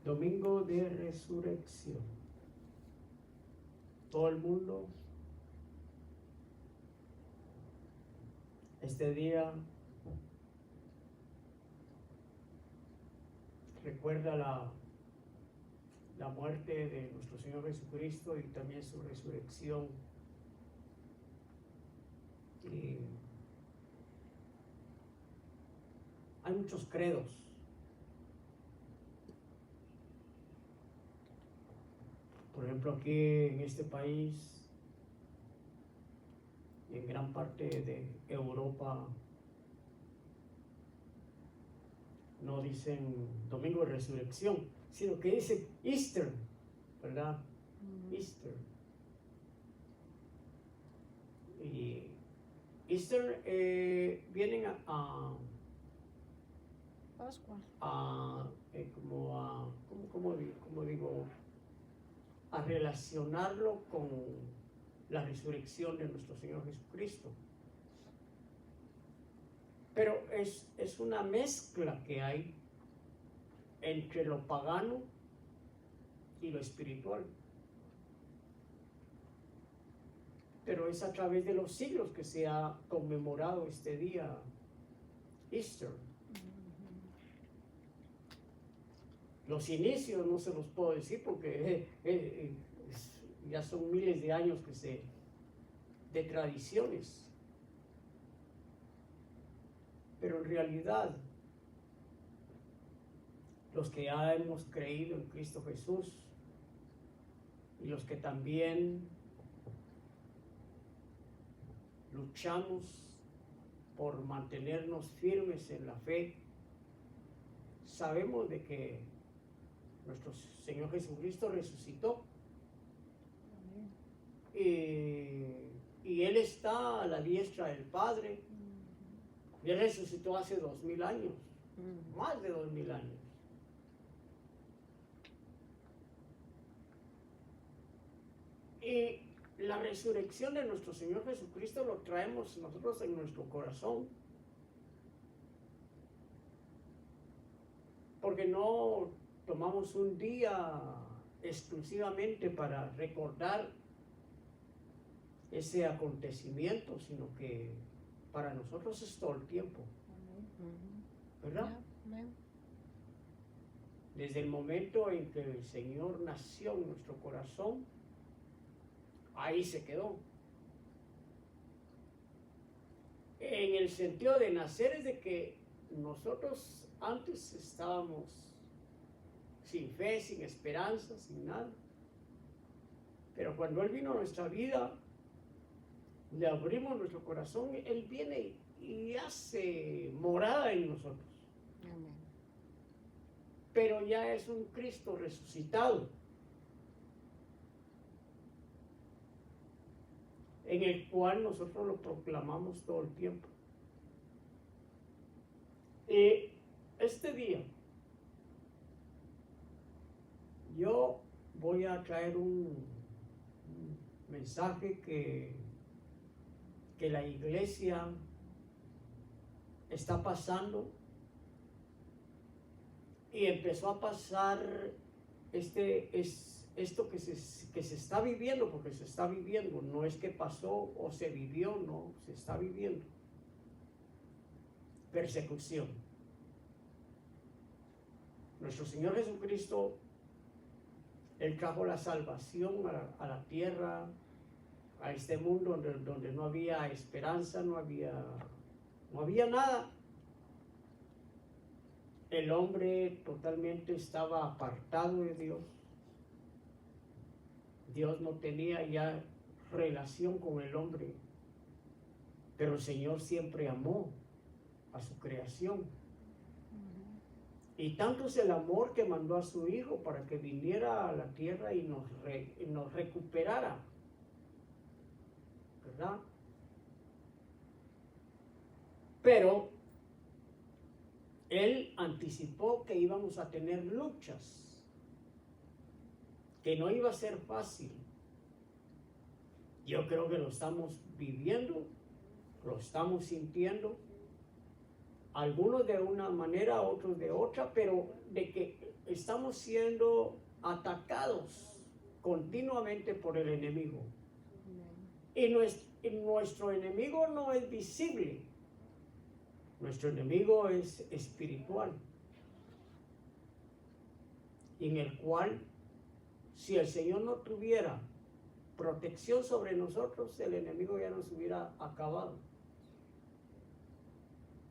Domingo de Resurrección. Todo el mundo este día recuerda la muerte de nuestro Señor Jesucristo y también su resurrección. Y hay muchos credos. Por ejemplo, aquí en este país y en gran parte de Europa no dicen Domingo de Resurrección, sino que dicen Easter, ¿verdad? Easter. Y Easter vienen Pascua. como digo, a relacionarlo con la resurrección de nuestro Señor Jesucristo. Pero es una mezcla que hay entre lo pagano y lo espiritual. Pero es a través de los siglos que se ha conmemorado este día, Easter. Los inicios no se los puedo decir porque ya son miles de años de tradiciones. Pero en realidad, los que ya hemos creído en Cristo Jesús y los que también luchamos por mantenernos firmes en la fe, sabemos de que nuestro Señor Jesucristo resucitó. Y Él está a la diestra del Padre. Y Él resucitó hace 2000 años, más de 2000 años. Y la resurrección de nuestro Señor Jesucristo lo traemos nosotros en nuestro corazón. Porque no tomamos un día exclusivamente para recordar ese acontecimiento, sino que para nosotros es todo el tiempo, ¿verdad? Desde el momento en que el Señor nació en nuestro corazón, ahí se quedó. En el sentido de nacer es de que nosotros antes estábamos sin fe, sin esperanza, sin nada. Pero cuando Él vino a nuestra vida, le abrimos nuestro corazón, Él viene y hace morada en nosotros. Amén. Pero ya es un Cristo resucitado, en el cual nosotros lo proclamamos todo el tiempo. Este día yo voy a traer un mensaje que la iglesia está pasando y empezó a pasar esto que se está viviendo, porque se está viviendo, no es que pasó o se vivió, no, se está viviendo. Persecución. Nuestro Señor Jesucristo, Él trajo la salvación a la tierra, a este mundo donde no había esperanza, no había nada. El hombre totalmente estaba apartado de Dios. Dios no tenía ya relación con el hombre, pero el Señor siempre amó a su creación. Y tanto es el amor que mandó a su Hijo para que viniera a la tierra y nos recuperara, ¿verdad? Pero Él anticipó que íbamos a tener luchas, que no iba a ser fácil. Yo creo que lo estamos viviendo, lo estamos sintiendo, algunos de una manera, otros de otra, pero de que estamos siendo atacados continuamente por el enemigo. Y nuestro enemigo no es visible. Nuestro enemigo es espiritual. En el cual, si el Señor no tuviera protección sobre nosotros, el enemigo ya nos hubiera acabado.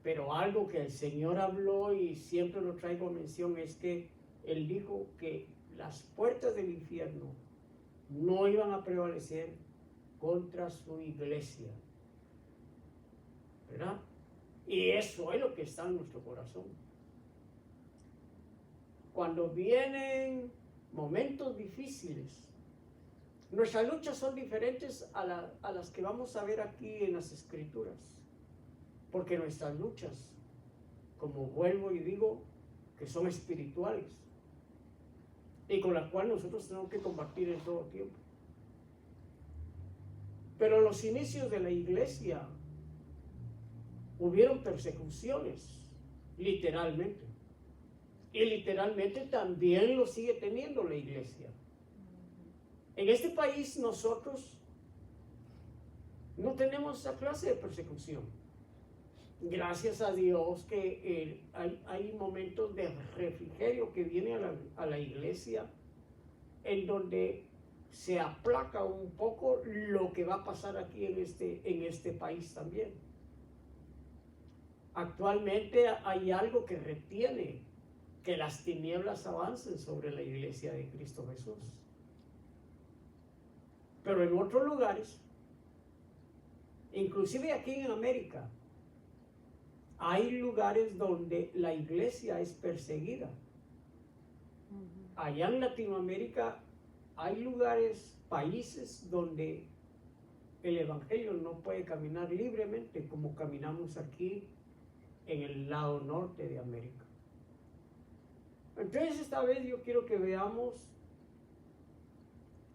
Pero algo que el Señor habló y siempre lo traigo a mención es que Él dijo que las puertas del infierno no iban a prevalecer contra su iglesia, ¿verdad? Y eso es lo que está en nuestro corazón. Cuando vienen momentos difíciles, nuestras luchas son diferentes a las que vamos a ver aquí en las Escrituras, porque nuestras luchas, como vuelvo y digo, que son espirituales y con las cuales nosotros tenemos que combatir en todo tiempo. Pero en los inicios de la iglesia hubieron persecuciones, literalmente. Y literalmente también lo sigue teniendo la iglesia. En este país nosotros no tenemos esa clase de persecución. Gracias a Dios que hay momentos de refrigerio que viene a la iglesia en donde se aplaca un poco lo que va a pasar aquí en este país también. Actualmente hay algo que retiene que las tinieblas avancen sobre la iglesia de Cristo Jesús. Pero en otros lugares, inclusive aquí en América, hay lugares donde la iglesia es perseguida. Allá en Latinoamérica hay lugares, países donde el evangelio no puede caminar libremente como caminamos aquí en el lado norte de América. Entonces esta vez yo quiero que veamos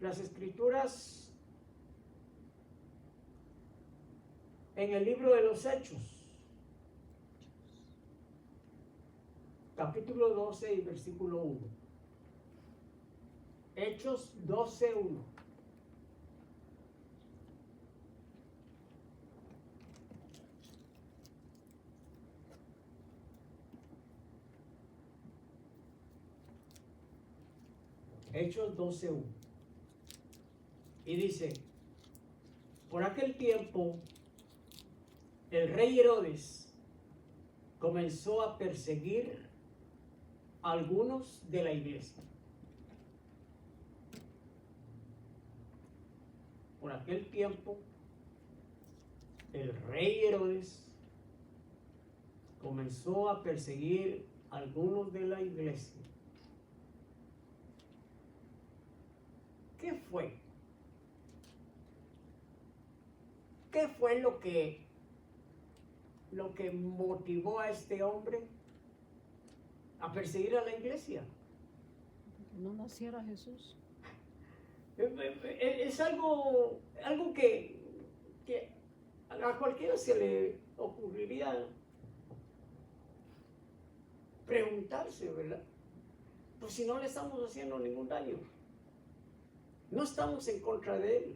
las Escrituras en el libro de los Hechos, capítulo 12 y versículo 1. Hechos 12:1. Hechos 12:1. Y dice: por aquel tiempo, el rey Herodes comenzó a perseguir a algunos de la iglesia. Por aquel tiempo, el rey Herodes comenzó a perseguir a algunos de la iglesia. ¿Qué fue? ¿Qué fue lo que motivó a este hombre a perseguir a la iglesia? No naciera Jesús. Es algo que a cualquiera se le ocurriría preguntarse, ¿verdad? Pues si no le estamos haciendo ningún daño, no estamos en contra de él.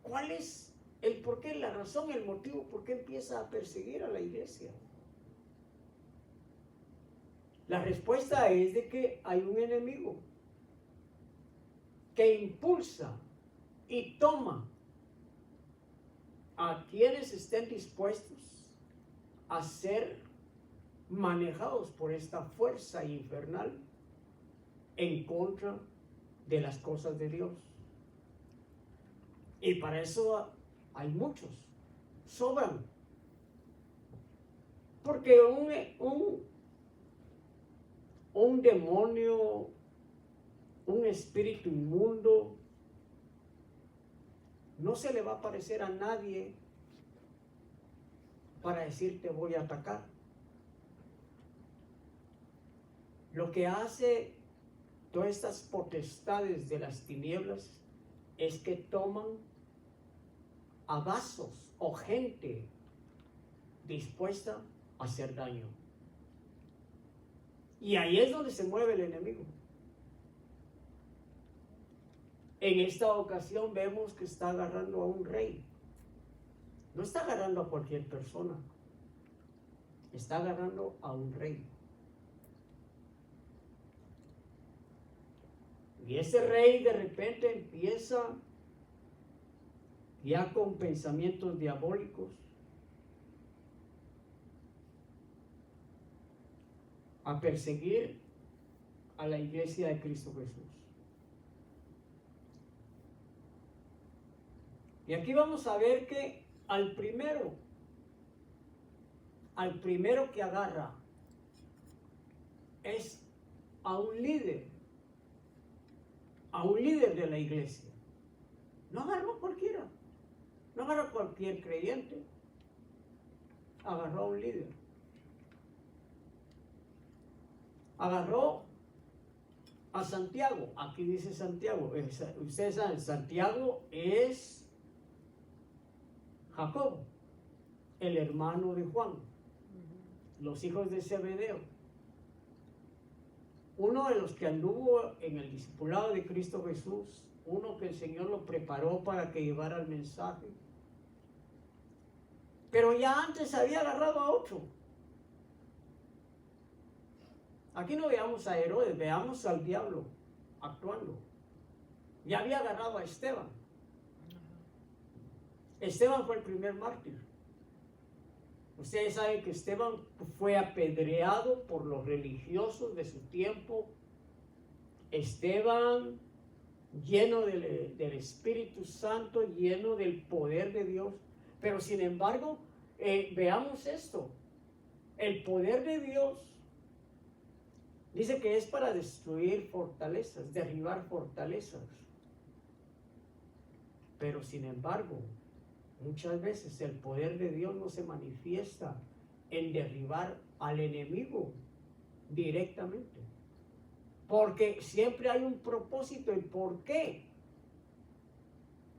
¿Cuál es el por qué, la razón, el motivo por qué empieza a perseguir a la iglesia? La respuesta es de que hay un enemigo que impulsa y toma a quienes estén dispuestos a ser manejados por esta fuerza infernal en contra de las cosas de Dios. Y para eso hay muchos, sobran. Porque un demonio, un espíritu inmundo, no se le va a aparecer a nadie para decir te voy a atacar. Lo que hace todas estas potestades de las tinieblas es que toman a vasos o gente dispuesta a hacer daño. Y ahí es donde se mueve el enemigo. En esta ocasión vemos que está agarrando a un rey. No está agarrando a cualquier persona. Está agarrando a un rey. Y ese rey de repente empieza ya con pensamientos diabólicos a perseguir a la iglesia de Cristo Jesús. Y aquí vamos a ver que al primero que agarra es a un líder de la iglesia. No agarró a cualquiera, no agarró a cualquier creyente, agarró a un líder. Agarró a Santiago. Aquí dice Santiago. Ustedes saben, Santiago es Jacob, el hermano de Juan, los hijos de Zebedeo. Uno de los que anduvo en el discipulado de Cristo Jesús, uno que el Señor lo preparó para que llevara el mensaje. Pero ya antes había agarrado a otro. Aquí no veamos a Herodes, veamos al diablo actuando. Ya había agarrado a Esteban. Esteban fue el primer mártir. Ustedes saben que Esteban fue apedreado por los religiosos de su tiempo. Esteban, lleno del Espíritu Santo, lleno del poder de Dios. Pero sin embargo, veamos esto. El poder de Dios dice que es para destruir fortalezas, derribar fortalezas. Pero sin embargo, muchas veces el poder de Dios no se manifiesta en derribar al enemigo directamente. Porque siempre hay un propósito, el por qué.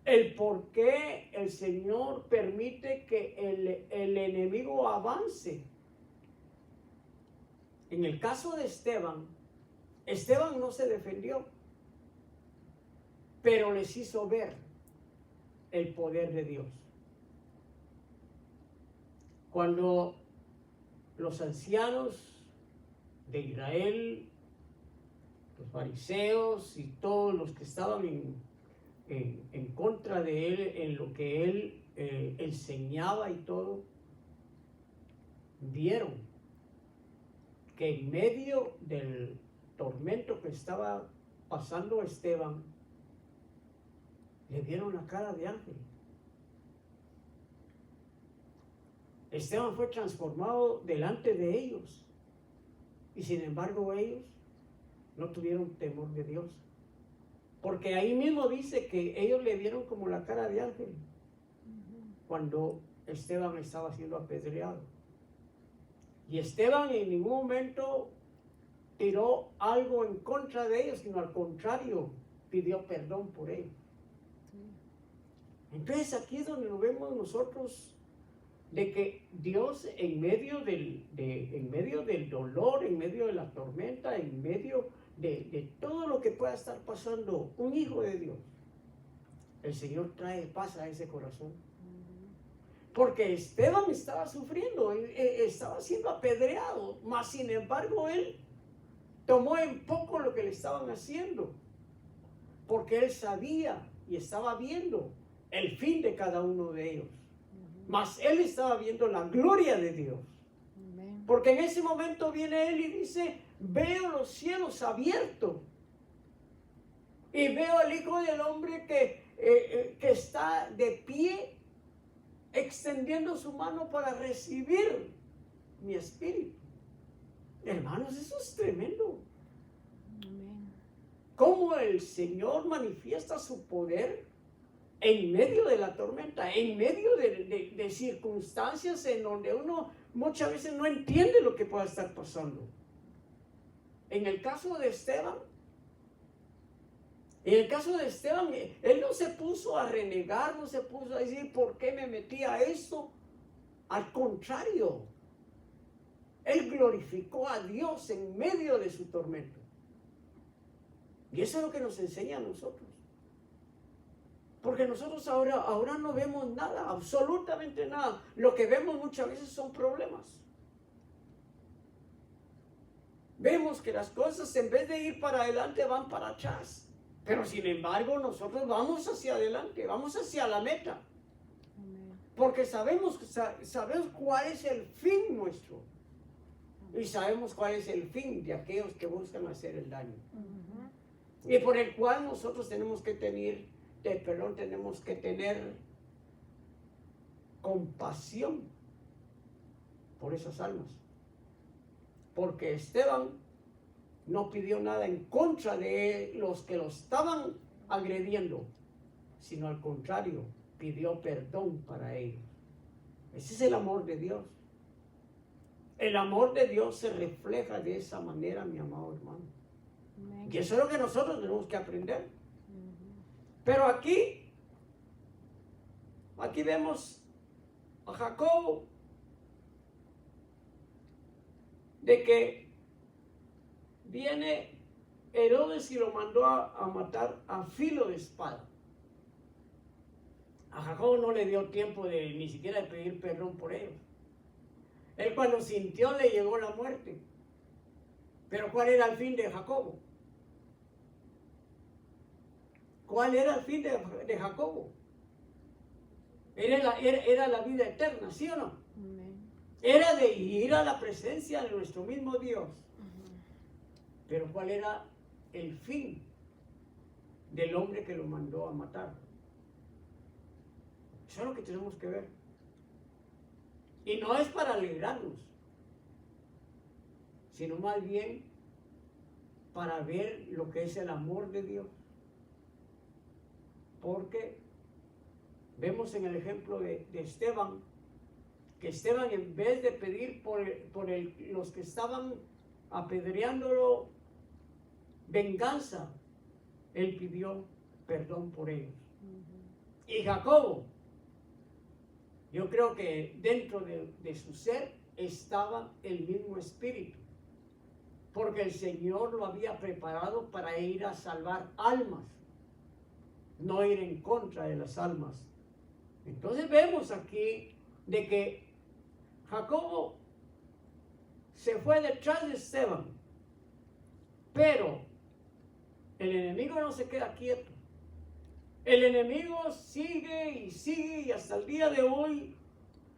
El por qué el Señor permite que el enemigo avance. En el caso de Esteban, Esteban no se defendió, pero les hizo ver el poder de Dios. Cuando los ancianos de Israel, los fariseos y todos los que estaban en contra de él, en lo que él enseñaba y todo, vieron que en medio del tormento que estaba pasando Esteban, le vieron la cara de ángel. Esteban fue transformado delante de ellos, y sin embargo ellos no tuvieron temor de Dios, porque ahí mismo dice que ellos le vieron como la cara de ángel cuando Esteban estaba siendo apedreado. Y Esteban en ningún momento tiró algo en contra de ellos, sino al contrario, pidió perdón por ellos. Entonces aquí es donde nos vemos nosotros de que Dios en medio del dolor, en medio de la tormenta, en medio de todo lo que pueda estar pasando, un hijo de Dios, el Señor trae paz a ese corazón. Porque Esteban estaba sufriendo, estaba siendo apedreado, mas sin embargo él tomó en poco lo que le estaban haciendo, porque él sabía y estaba viendo el fin de cada uno de ellos. Mas él estaba viendo la gloria de Dios. Porque en ese momento viene él y dice: veo los cielos abiertos y veo al Hijo del Hombre que está de pie, extendiendo su mano para recibir mi espíritu. Hermanos, eso es tremendo. Cómo el Señor manifiesta su poder en medio de la tormenta, en medio de circunstancias en donde uno muchas veces no entiende lo que pueda estar pasando. En el caso de Esteban, él no se puso a renegar, no se puso a decir: ¿por qué me metí a esto? Al contrario, Él glorificó a Dios en medio de su tormento. Y eso es lo que nos enseña a nosotros. Porque nosotros ahora no vemos nada, absolutamente nada. Lo que vemos muchas veces son problemas. Vemos que las cosas en vez de ir para adelante van para atrás. Pero sin embargo nosotros vamos hacia adelante, vamos hacia la meta. Porque sabemos cuál es el fin nuestro. Y sabemos cuál es el fin de aquellos que buscan hacer el daño. Y por el cual nosotros tenemos que tener compasión por esas almas. Porque Esteban no pidió nada en contra de los que lo estaban agrediendo, sino al contrario, pidió perdón para ellos. Ese es el amor de Dios. El amor de Dios se refleja de esa manera, mi amado hermano. Amén. Y eso es lo que nosotros tenemos que aprender. Pero aquí vemos a Jacobo de que viene Herodes y lo mandó a matar a filo de espada. A Jacobo no le dio tiempo ni siquiera de pedir perdón por ellos. Él cuando sintió le llegó la muerte. Pero ¿cuál era el fin de Jacobo? ¿Cuál era el fin de Jacobo? Era la vida eterna, ¿sí o no? Amén. Era de ir a la presencia de nuestro mismo Dios. Pero ¿cuál era el fin del hombre que lo mandó a matar? Eso es lo que tenemos que ver. Y no es para alegrarnos, sino más bien para ver lo que es el amor de Dios. Porque vemos en el ejemplo de Esteban, que Esteban, en vez de pedir por los que estaban apedreándolo venganza, él pidió perdón por ellos. Y Jacobo, yo creo que dentro de su ser estaba el mismo espíritu, porque el Señor lo había preparado para ir a salvar almas, no ir en contra de las almas. Entonces vemos aquí de que Jacobo se fue detrás de Esteban, pero el enemigo no se queda quieto. El enemigo sigue y hasta el día de hoy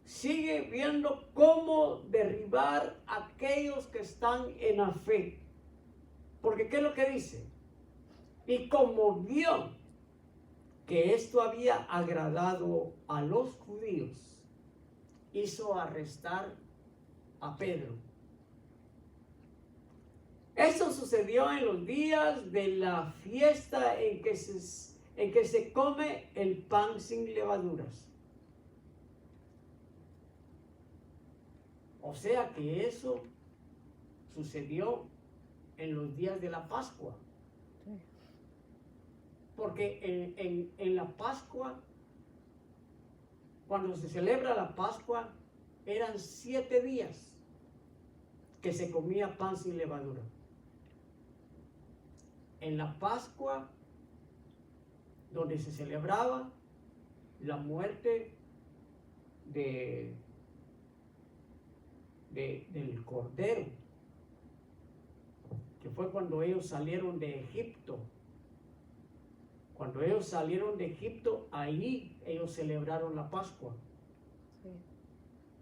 sigue viendo cómo derribar a aquellos que están en la fe. Porque ¿qué es lo que dice? Y como vio que esto había agradado a los judíos, hizo arrestar a Pedro. Esto sucedió en los días de la fiesta en que se come el pan sin levaduras. O sea que eso sucedió en los días de la Pascua. Porque en la Pascua, cuando se celebra la Pascua, eran 7 días que se comía pan sin levadura. En la Pascua, donde se celebraba la muerte del Cordero, que fue cuando ellos salieron de Egipto. Cuando ellos salieron de Egipto, ahí ellos celebraron la Pascua. Sí.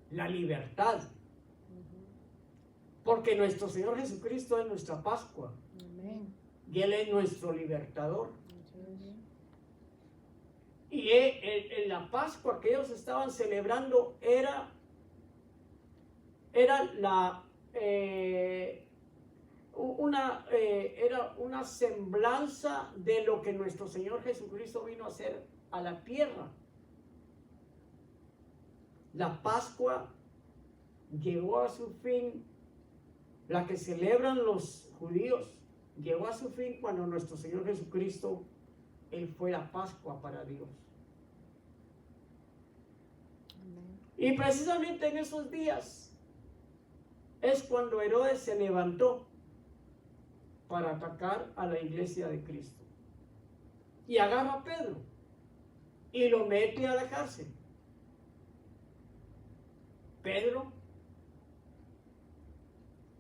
La libertad. Porque nuestro Señor Jesucristo es nuestra Pascua. Amén. Y Él es nuestro libertador. Y en la Pascua que ellos estaban celebrando era una semblanza de lo que nuestro Señor Jesucristo vino a hacer a la tierra. La Pascua llegó a su fin, la que celebran los judíos, llegó a su fin cuando nuestro Señor Jesucristo, Él fue la Pascua para Dios. Amén. Y precisamente en esos días es cuando Herodes se levantó para atacar a la iglesia de Cristo. Y agarra a Pedro y lo mete a la cárcel. Pedro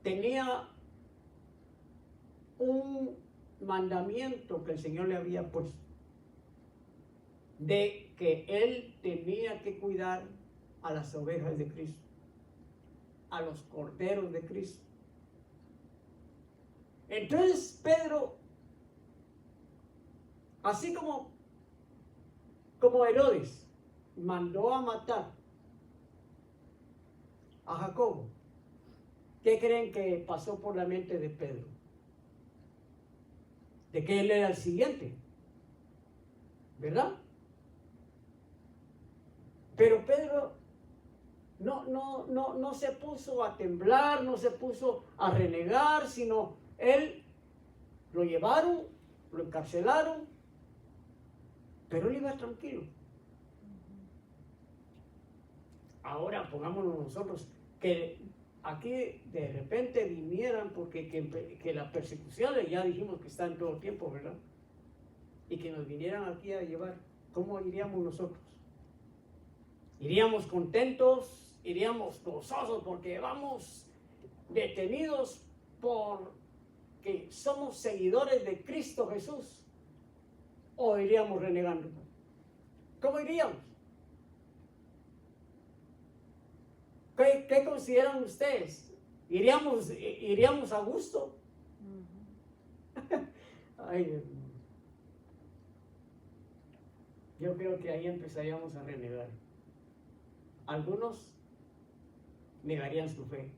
tenía un mandamiento que el Señor le había puesto, de que él tenía que cuidar a las ovejas de Cristo, a los corderos de Cristo. Entonces Pedro, así como Herodes mandó a matar a Jacobo, ¿qué creen que pasó por la mente de Pedro? De que él era el siguiente, ¿verdad? Pero Pedro no se puso a temblar, no se puso a renegar, sino él lo llevaron, lo encarcelaron, pero él iba tranquilo. Ahora pongámonos nosotros que aquí de repente vinieran, porque que la persecución ya dijimos que está en todo tiempo, ¿verdad? Y que nos vinieran aquí a llevar, ¿cómo iríamos nosotros? Iríamos contentos, iríamos gozosos porque vamos detenidos porque somos seguidores de Cristo Jesús, o iríamos renegando. ¿Cómo iríamos? ¿Qué consideran ustedes? ¿Iríamos a gusto? Ay, Dios mío. Yo creo que ahí empezaríamos a renegar. Algunos negarían su fe,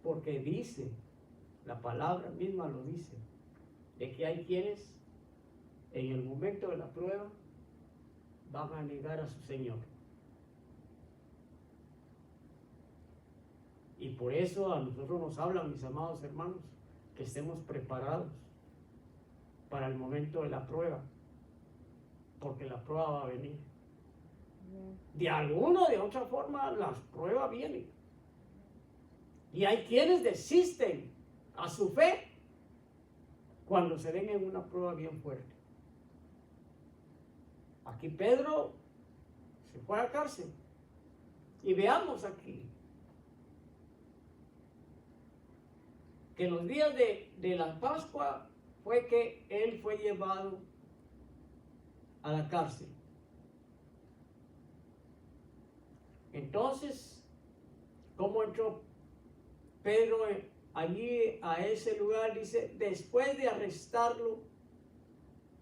porque dice, la palabra misma lo dice, de que hay quienes en el momento de la prueba van a negar a su Señor. Y por eso a nosotros nos hablan, mis amados hermanos, que estemos preparados para el momento de la prueba, porque la prueba va a venir. De alguna o de otra forma, las pruebas vienen. Y hay quienes desisten a su fe cuando se ven en una prueba bien fuerte. Aquí Pedro se fue a la cárcel. Y veamos aquí que los días de la Pascua fue que él fue llevado a la cárcel. Entonces, ¿cómo entró Pedro allí a ese lugar? Dice, después de arrestarlo,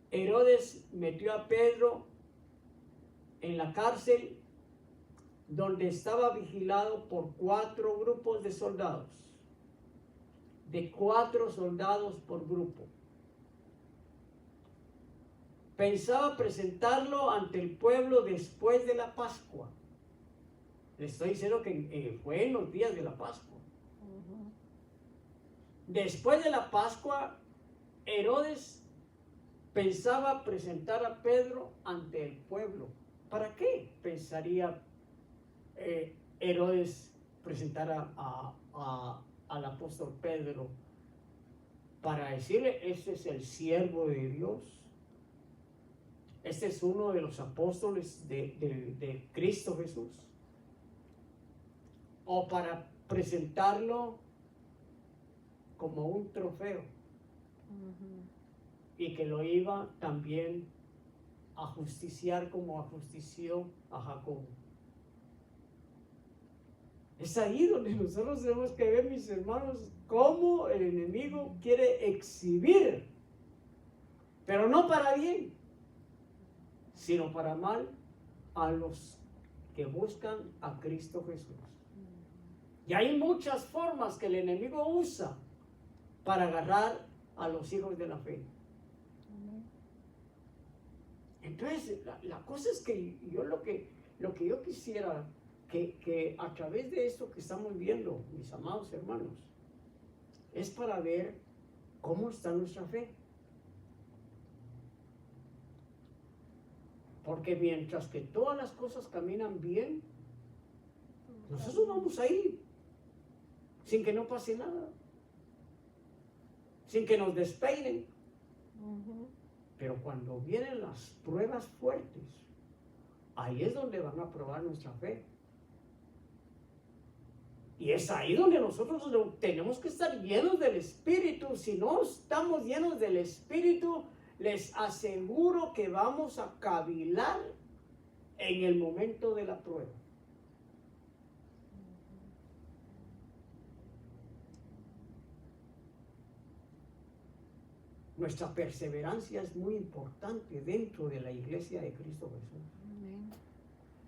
Herodes metió a Pedro en la cárcel, donde estaba vigilado por 4 grupos de soldados, de 4 soldados por grupo. Pensaba presentarlo ante el pueblo después de la Pascua. Le estoy diciendo que fue en los días de la Pascua. Después de la Pascua, Herodes pensaba presentar a Pedro ante el pueblo. ¿Para qué pensaría Herodes presentar al apóstol Pedro? Para decirle, este es el siervo de Dios. Este es uno de los apóstoles de Cristo Jesús. O para presentarlo como un trofeo. Y que lo iba también a justiciar como ajustició a Jacobo. Es ahí donde nosotros tenemos que ver, mis hermanos, cómo el enemigo quiere exhibir, pero no para bien, sino para mal, a los que buscan a Cristo Jesús. Y hay muchas formas que el enemigo usa para agarrar a los hijos de la fe. Entonces, la cosa es que yo lo que yo quisiera que a través de esto que estamos viendo, mis amados hermanos, es para ver cómo está nuestra fe. Porque mientras que todas las cosas caminan bien, Nosotros vamos a ir sin que no pase nada, sin que nos despeinen. Pero cuando vienen las pruebas fuertes, ahí es donde van a probar nuestra fe. Y es ahí donde nosotros tenemos que estar llenos del Espíritu. Si no estamos llenos del Espíritu, les aseguro que vamos a cavilar en el momento de la prueba. Nuestra perseverancia es muy importante dentro de la iglesia de Cristo Jesús. Amén.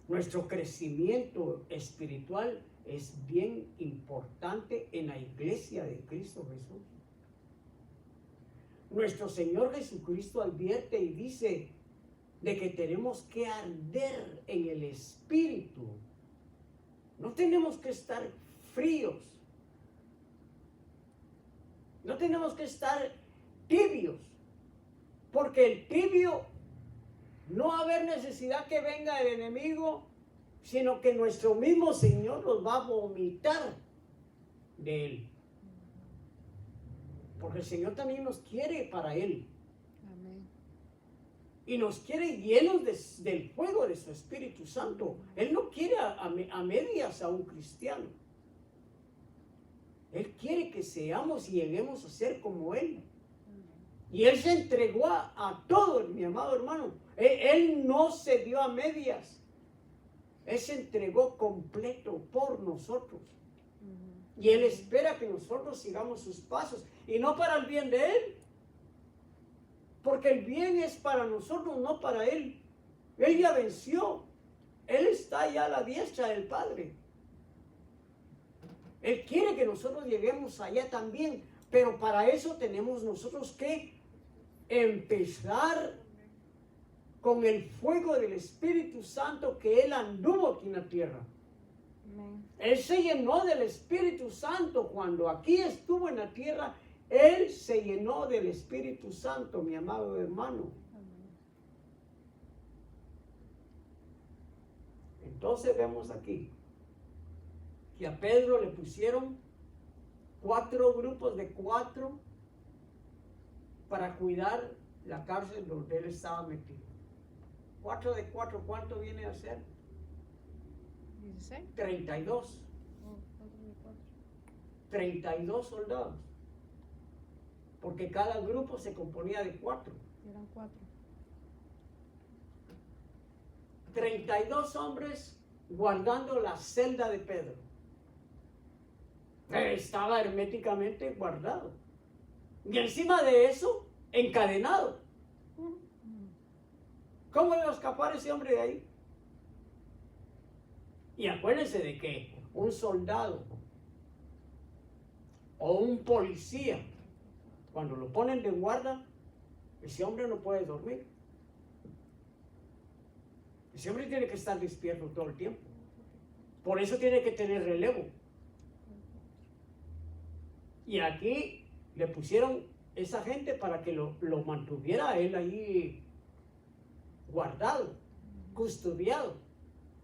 Nuestro crecimiento espiritual es bien importante en la iglesia de Cristo Jesús. Nuestro Señor Jesucristo advierte y dice de que tenemos que arder en el Espíritu. No tenemos que estar fríos. No tenemos que estar tibios. Porque el tibio no va a haber necesidad que venga el enemigo, sino que nuestro mismo Señor los va a vomitar de Él. Porque el Señor también nos quiere para Él. Amén. Y nos quiere llenos del fuego de su Espíritu Santo. Él no quiere a medias a un cristiano. Él quiere que seamos y lleguemos a ser como Él. Y Él se entregó a todos, mi amado hermano. Él no se dio a medias. Él se entregó completo por nosotros. Y Él espera que nosotros sigamos sus pasos. Y no para el bien de Él. Porque el bien es para nosotros, no para Él. Él ya venció. Él está ya a la diestra del Padre. Él quiere que nosotros lleguemos allá también. Pero para eso tenemos nosotros que empezar con el fuego del Espíritu Santo que Él anduvo aquí en la tierra. Amén. Él se llenó del Espíritu Santo cuando aquí estuvo en la tierra. Él se llenó del Espíritu Santo, mi amado hermano. Entonces vemos aquí que a Pedro le pusieron 4 grupos de 4 para cuidar la cárcel donde él estaba metido. 4 de 4, ¿cuánto viene a ser? 16. 32. Oh, 4 de 4. 32 soldados. Porque cada grupo se componía de 4. Eran 4. 32 hombres guardando la celda de Pedro. Estaba herméticamente guardado. Y encima de eso, encadenado. ¿Cómo iba a escapar ese hombre de ahí? Y acuérdense de que un soldado o un policía, cuando lo ponen de guarda, ese hombre no puede dormir. Ese hombre tiene que estar despierto todo el tiempo. Por eso tiene que tener relevo. Y aquí le pusieron esa gente para que lo mantuviera a él ahí guardado, custodiado,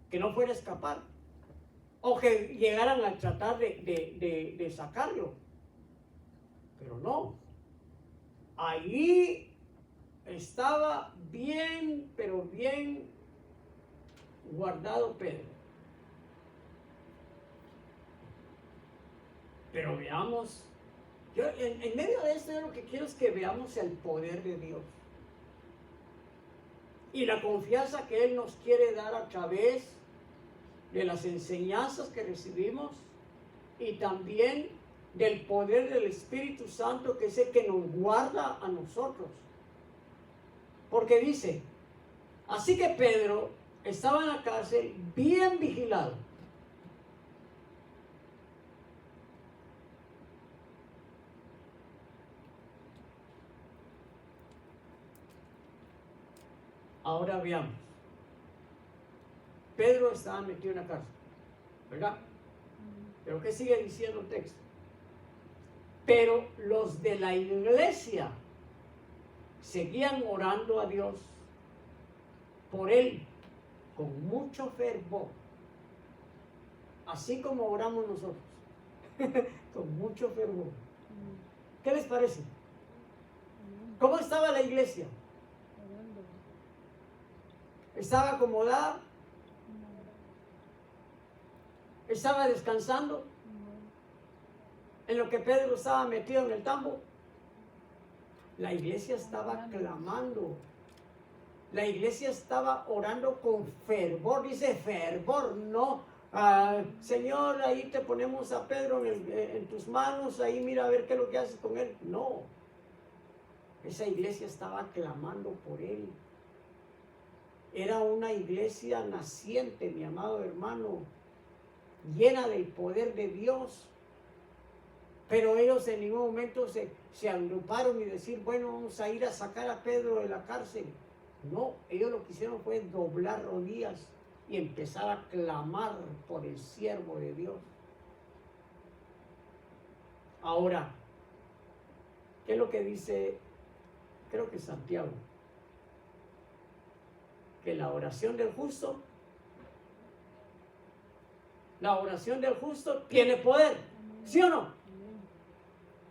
que no fuera a escapar. O que llegaran a tratar de sacarlo. Pero no. Ahí estaba bien, pero bien guardado Pedro. Pero veamos, yo en medio de esto yo lo que quiero es que veamos el poder de Dios. Y la confianza que Él nos quiere dar a través de las enseñanzas que recibimos y también del poder del Espíritu Santo que es el que nos guarda a nosotros. Porque dice, así que Pedro estaba en la cárcel bien vigilado. Ahora veamos. Pedro estaba metido en la cárcel, ¿verdad? Pero ¿qué sigue diciendo el texto? Pero los de la iglesia seguían orando a Dios por él con mucho fervor. así como oramos nosotros, con mucho fervor. ¿Qué les parece? ¿Cómo estaba la iglesia? ¿Estaba acomodada? ¿Estaba descansando? En lo que Pedro estaba metido en el tambo. La iglesia estaba clamando. La iglesia estaba orando con fervor. Dice fervor, no. Señor, ahí te ponemos a Pedro en tus manos. Ahí mira a ver qué es lo que haces con él. No. Esa iglesia estaba clamando por él. Era una iglesia naciente, mi amado hermano, llena del poder de Dios. Pero ellos en ningún momento se agruparon y decir, bueno, vamos a ir a sacar a Pedro de la cárcel. No, ellos lo que hicieron fue doblar rodillas y empezar a clamar por el siervo de Dios. Ahora, ¿qué es lo que dice? Creo que Santiago. Que la oración del justo tiene poder, ¿sí o no?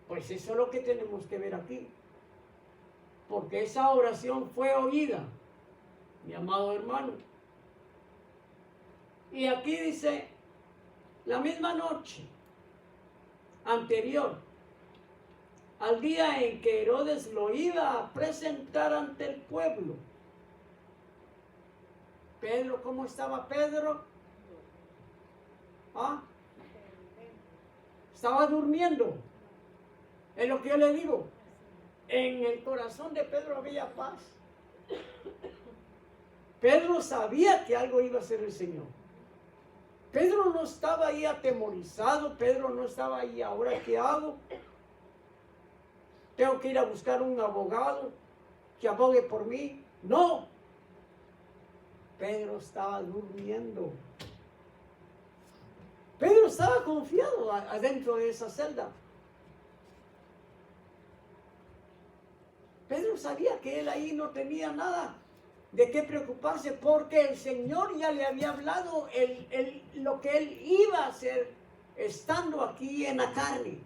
Pues eso es lo que tenemos que ver aquí, porque esa oración fue oída, mi amado hermano. Y aquí dice, la misma noche anterior al día en que Herodes lo iba a presentar ante el pueblo, Pedro, ¿cómo estaba Pedro? Estaba durmiendo. Es lo que yo le digo. En el corazón de Pedro había paz. Pedro sabía que algo iba a hacer el Señor. Pedro no estaba ahí atemorizado. Pedro no estaba ahí, ¿ahora qué hago? Tengo que ir a buscar un abogado que abogue por mí. No. Pedro estaba durmiendo. Pedro estaba confiado adentro de esa celda. Pedro sabía que él ahí no tenía nada de qué preocuparse, porque el Señor ya le había hablado lo que él iba a hacer estando aquí en la carne.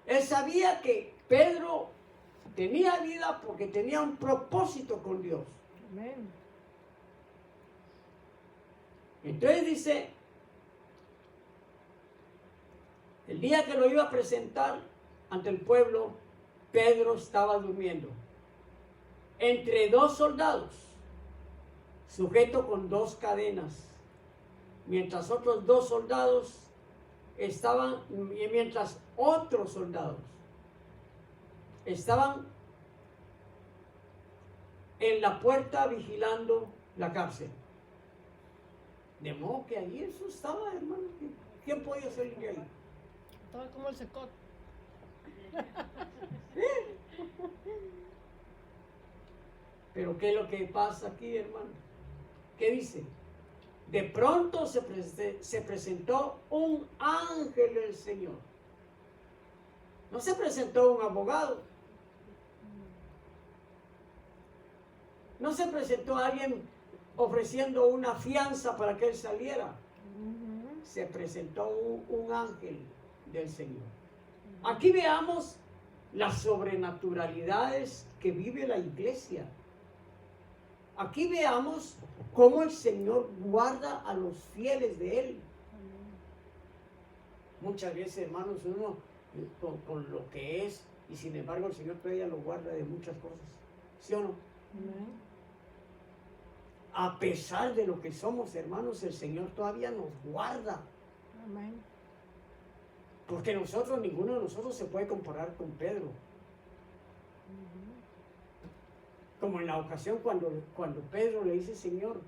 Él sabía que Pedro tenía vida porque tenía un propósito con Dios. Amén. Entonces dice, el día que lo iba a presentar ante el pueblo, Pedro estaba durmiendo entre dos soldados, sujeto con dos cadenas, mientras otros soldados estaban en la puerta vigilando la cárcel. De modo que allí eso estaba, hermano. ¿Quién podía salir de ahí? Estaba como el secot. Pero ¿qué es lo que pasa aquí, hermano? ¿Qué dice? De pronto se presentó un ángel del Señor. No se presentó un abogado. No se presentó alguien ofreciendo una fianza para que él saliera. Se presentó un ángel del Señor. Aquí veamos las sobrenaturalidades que vive la iglesia. Aquí veamos cómo el Señor guarda a los fieles de Él. Muchas veces, hermanos, uno con lo que es, y sin embargo el Señor todavía lo guarda de muchas cosas. ¿Sí o no? A pesar de lo que somos, hermanos, el Señor todavía nos guarda. Amén. Porque ninguno de nosotros se puede comparar con Pedro. Como en la ocasión cuando Pedro le dice, Señor,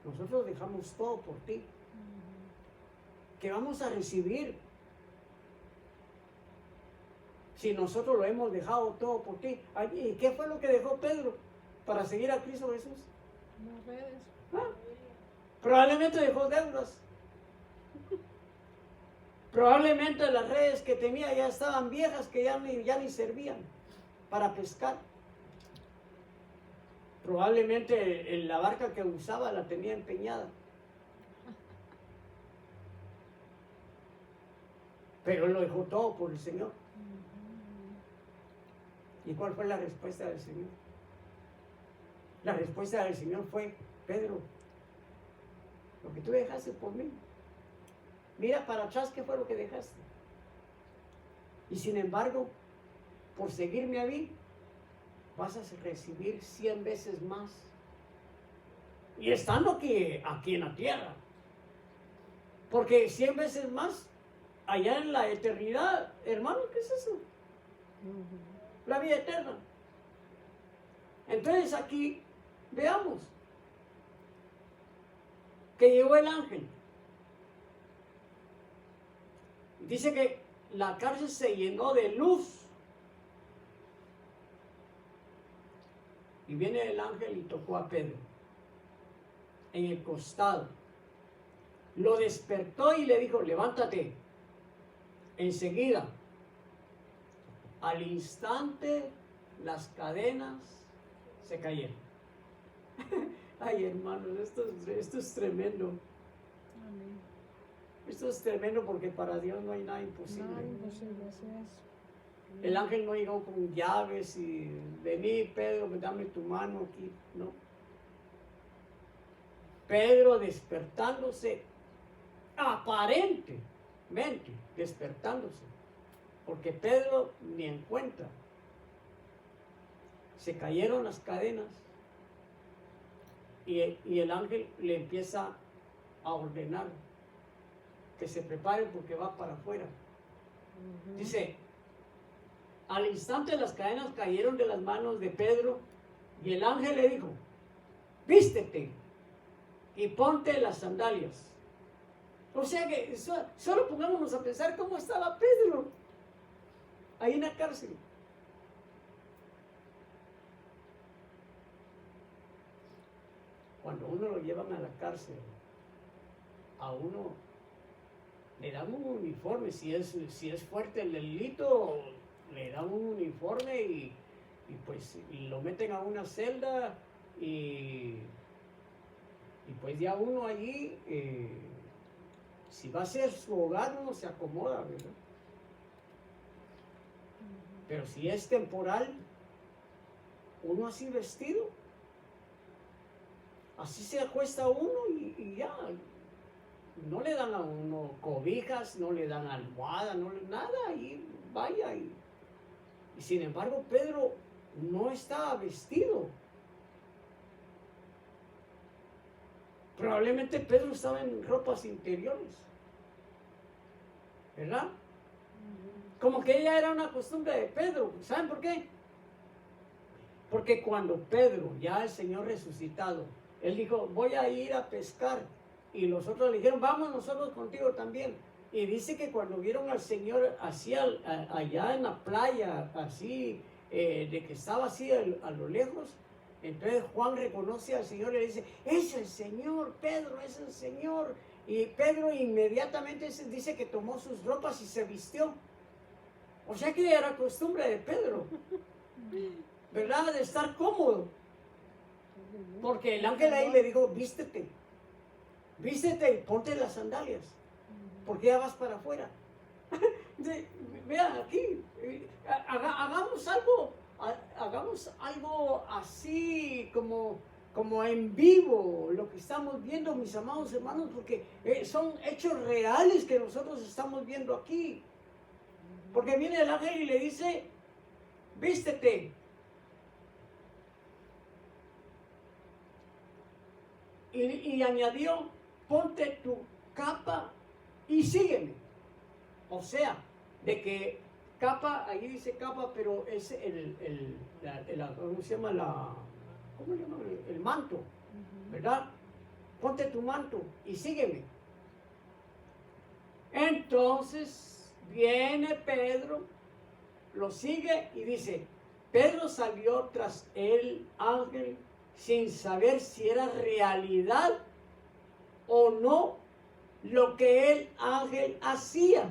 nosotros dejamos todo por ti. ¿Qué vamos a recibir si nosotros lo hemos dejado todo por ti? ¿Y qué fue lo que dejó Pedro para seguir a Cristo Jesús? Las redes. Probablemente dejó deudas. Probablemente las redes que tenía ya estaban viejas, que ya ni servían para pescar. Probablemente la barca que usaba la tenía empeñada. Pero él lo dejó todo por el Señor. ¿Y cuál fue la respuesta del Señor? La respuesta del Señor fue: Pedro, lo que tú dejaste por mí, mira para atrás qué fue lo que dejaste. Y sin embargo, por seguirme a mí, vas a recibir 100 veces más. Y estando aquí en la tierra. Porque 100 veces más, allá en la eternidad, hermano, ¿qué es eso? La vida eterna. Entonces aquí, veamos, que llegó el ángel. Dice que la cárcel se llenó de luz. Y viene el ángel y tocó a Pedro en el costado. Lo despertó y le dijo: levántate. Enseguida, al instante, las cadenas se cayeron. Ay, hermanos, esto es tremendo. Amén. Esto es tremendo porque para Dios no hay nada imposible. Nada imposible, así es. El ángel no llegó con llaves y vení, Pedro, dame tu mano aquí. No. Pedro despertándose, aparentemente despertándose, porque Pedro ni en cuenta. Se cayeron las cadenas y el ángel le empieza a ordenar que se prepare porque va para afuera. Dice: al instante las cadenas cayeron de las manos de Pedro y el ángel le dijo: vístete y ponte las sandalias. O sea que solo pongámonos a pensar cómo estaba Pedro ahí en la cárcel. Cuando uno lo llevan a la cárcel, a uno le dan un uniforme. Si es fuerte el delito, le dan un uniforme y pues lo meten a una celda y pues ya uno allí, si va a ser su hogar, uno se acomoda, ¿verdad? Pero si es temporal, uno así vestido, así se acuesta uno y ya. No le dan a uno cobijas, no le dan almohada, nada, y vaya. Y sin embargo, Pedro no estaba vestido. Probablemente Pedro estaba en ropas interiores, ¿verdad? Como que ella era una costumbre de Pedro. ¿Saben por qué? Porque cuando Pedro, ya el Señor resucitado, él dijo: voy a ir a pescar. Y los otros le dijeron: vamos nosotros contigo también. Y dice que cuando vieron al Señor así allá en la playa, así, de que estaba así a lo lejos, entonces Juan reconoce al Señor y le dice: es el Señor, Pedro, es el Señor. Y Pedro inmediatamente dice que tomó sus ropas y se vistió. O sea que era costumbre de Pedro, ¿verdad? De estar cómodo. Porque el ángel ahí le dijo: vístete y ponte las sandalias, porque ya vas para afuera. Vean aquí, hagamos algo así como en vivo, lo que estamos viendo, mis amados hermanos, porque son hechos reales que nosotros estamos viendo aquí. Porque viene el ángel y le dice: vístete. Y añadió: ponte tu capa y sígueme. O sea, de que capa, ahí dice capa, pero es ¿cómo se llama? ¿Cómo se llama? El manto, ¿verdad? Ponte tu manto y sígueme. Entonces viene Pedro, lo sigue y dice: Pedro salió tras el ángel sin saber si era realidad o no lo que el ángel hacía.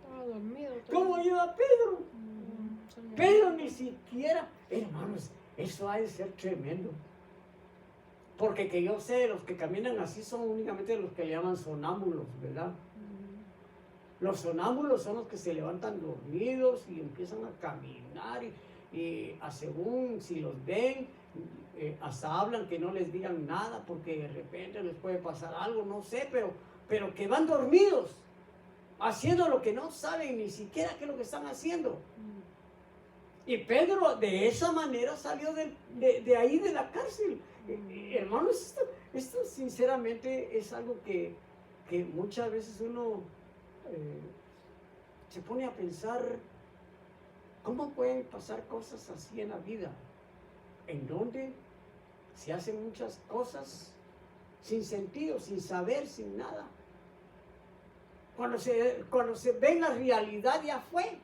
Estaba dormido. ¿Cómo iba Pedro? Señor. Pedro ni siquiera, hermanos, eso ha de ser tremendo. Porque que yo sé, los que caminan así son únicamente los que le llaman sonámbulos, ¿verdad? Los sonámbulos son los que se levantan dormidos y empiezan a caminar y según si los ven, hasta hablan que no les digan nada porque de repente les puede pasar algo, no sé, pero que van dormidos, haciendo lo que no saben ni siquiera qué es lo que están haciendo. Y Pedro de esa manera salió de ahí de la cárcel. Hermanos, esto sinceramente es algo que muchas veces uno se pone a pensar, ¿cómo pueden pasar cosas así en la vida? En donde se hacen muchas cosas sin sentido, sin saber, sin nada. Cuando se ve la realidad ya fue.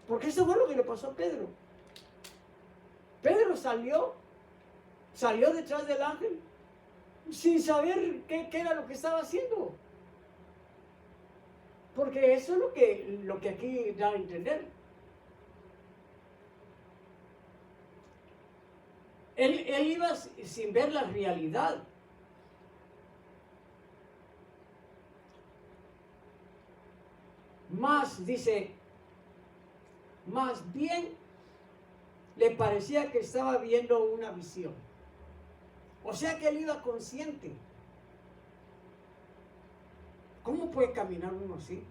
Porque eso fue lo que le pasó a Pedro. Pedro salió detrás del ángel sin saber qué era lo que estaba haciendo. Porque eso es lo que aquí da a entender. Él iba sin ver la realidad. Dice, más bien le parecía que estaba viendo una visión. O sea que él iba consciente. ¿Cómo puede caminar uno así?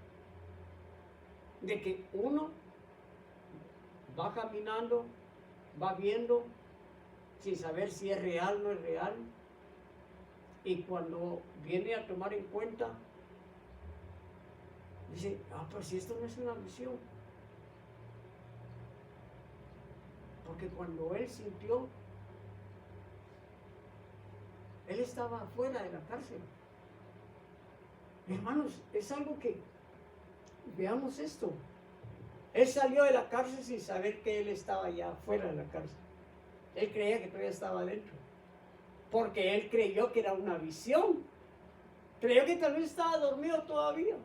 De que uno va caminando, va viendo, sin saber si es real o no es real. Y cuando viene a tomar en cuenta, dice, pues si esto no es una visión. Porque cuando él sintió, él estaba afuera de la cárcel. Hermanos, es algo que, veamos esto. Él salió de la cárcel sin saber que él estaba ya fuera de la cárcel. Él creía que todavía estaba adentro. Porque él creyó que era una visión. Creyó que tal vez estaba dormido todavía.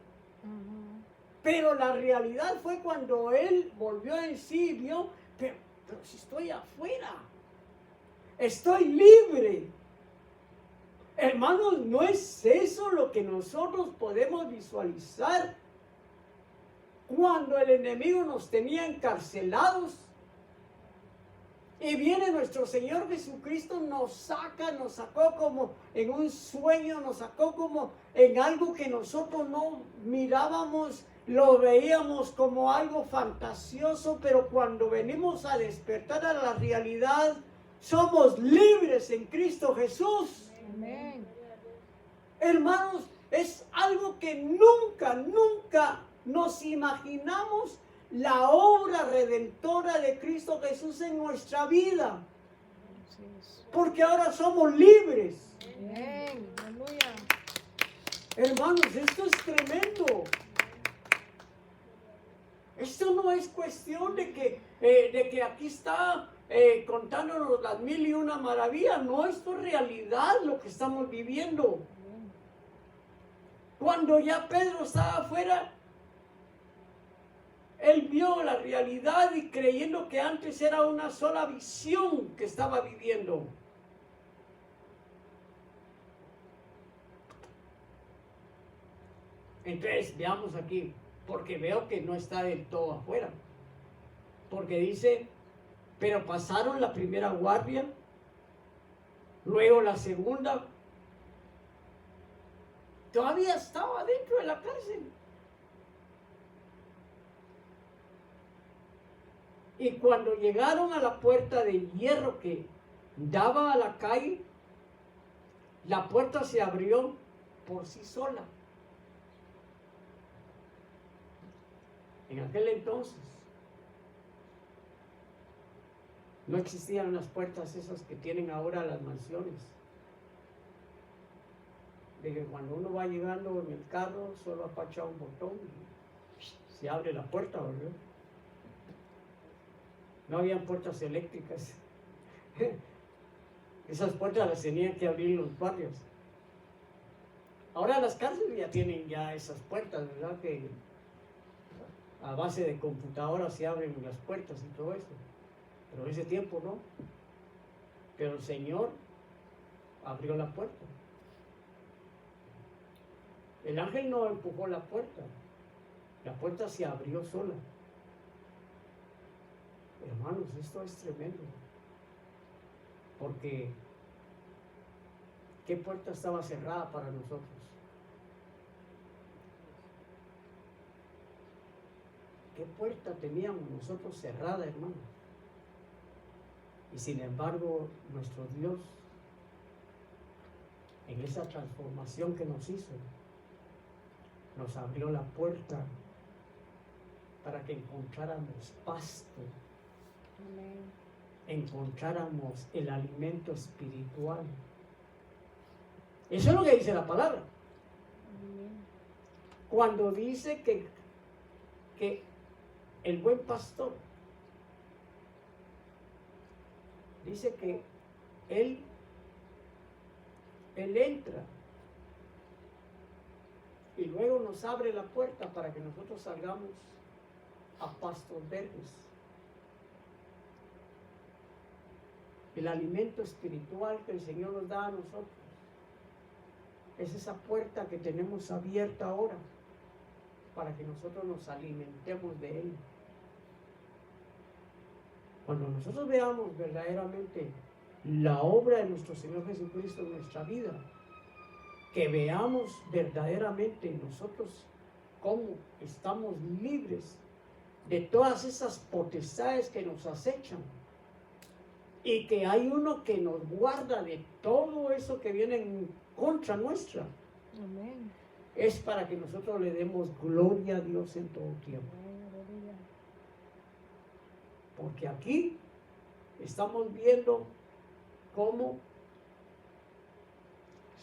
Pero la realidad fue cuando él volvió en sí y vio, pero si estoy afuera, estoy libre. Hermanos, ¿no es eso lo que nosotros podemos visualizar cuando el enemigo nos tenía encarcelados? Y viene nuestro Señor Jesucristo, nos sacó como en un sueño, nos sacó como en algo que nosotros no mirábamos, lo veíamos como algo fantasioso, pero cuando venimos a despertar a la realidad, somos libres en Cristo Jesús. Amén. Hermanos, es algo que nunca nos imaginamos, la obra redentora de Cristo Jesús en nuestra vida. Porque ahora somos libres. Amén. Aleluya. Hermanos, esto es tremendo. Esto no es cuestión de que aquí está contándonos las 1001 maravillas. No, esto es realidad lo que estamos viviendo. Cuando ya Pedro estaba afuera, él vio la realidad y creyendo que antes era una sola visión que estaba viviendo. Entonces, veamos aquí, porque veo que no está del todo afuera. Porque dice, pero pasaron la primera guardia, luego la segunda. Todavía estaba dentro de la cárcel. Y cuando llegaron a la puerta de hierro que daba a la calle, la puerta se abrió por sí sola. En aquel entonces no existían las puertas esas que tienen ahora las mansiones. De que cuando uno va llegando en el carro, solo apacha un botón y se abre la puerta, ¿verdad? No habían puertas eléctricas. Esas puertas las tenían que abrir los guardias. Ahora las cárceles ya tienen ya esas puertas, ¿verdad? Que a base de computadora se abren las puertas y todo eso. Pero en ese tiempo no. Pero el Señor abrió la puerta. El ángel no empujó la puerta. puerta se abrió sola. Hermanos, esto es tremendo. Porque ¿qué puerta estaba cerrada para nosotros? ¿Qué puerta teníamos nosotros cerrada, hermanos? Y sin embargo, nuestro Dios, en esa transformación que nos hizo, nos abrió la puerta para que encontráramos pasto, Amén. encontráramos el alimento espiritual. Eso es lo que dice la palabra. Amén. Cuando dice que el buen pastor dice que él entra y luego nos abre la puerta para que nosotros salgamos a pastos verdes. El alimento espiritual que el Señor nos da a nosotros es esa puerta que tenemos abierta ahora para que nosotros nos alimentemos de Él. Cuando nosotros veamos verdaderamente la obra de nuestro Señor Jesucristo en nuestra vida, que veamos verdaderamente nosotros cómo estamos libres de todas esas potestades que nos acechan y que hay uno que nos guarda de todo eso que viene en contra nuestra, Amén. es para que nosotros le demos gloria a Dios en todo tiempo. Amén. Aleluya. Porque aquí estamos viendo cómo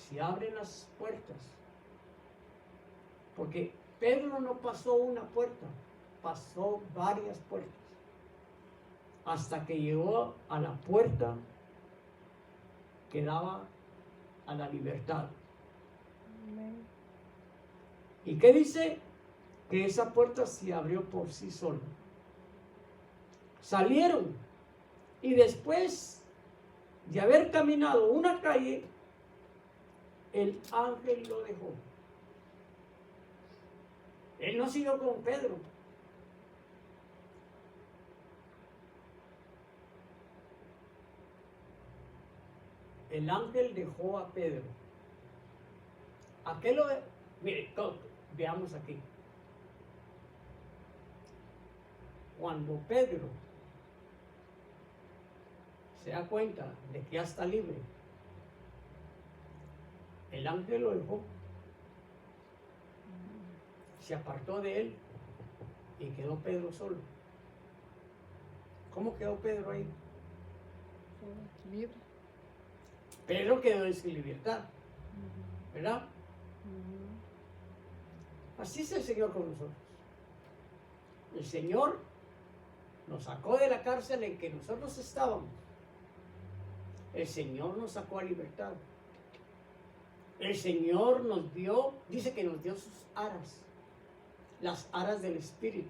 se abren las puertas. Porque Pedro no pasó una puerta, pasó varias puertas. Hasta que llegó a la puerta que daba a la libertad. Amén. ¿Y qué dice? Que esa puerta se abrió por sí sola. Salieron y después de haber caminado una calle, el ángel lo dejó. Él no siguió con Pedro. El ángel dejó a Pedro. ¿A qué lo dejó? Mire, veamos aquí. Cuando Pedro se da cuenta de que ya está libre, el ángel lo dejó, se apartó de él y quedó Pedro solo. ¿Cómo quedó Pedro ahí? Libre. Pedro quedó en su libertad, ¿verdad? Así es el Señor con nosotros. El Señor nos sacó de la cárcel en que nosotros estábamos. El Señor nos sacó a libertad. El Señor nos dio, dice que nos dio sus aras, las aras del Espíritu.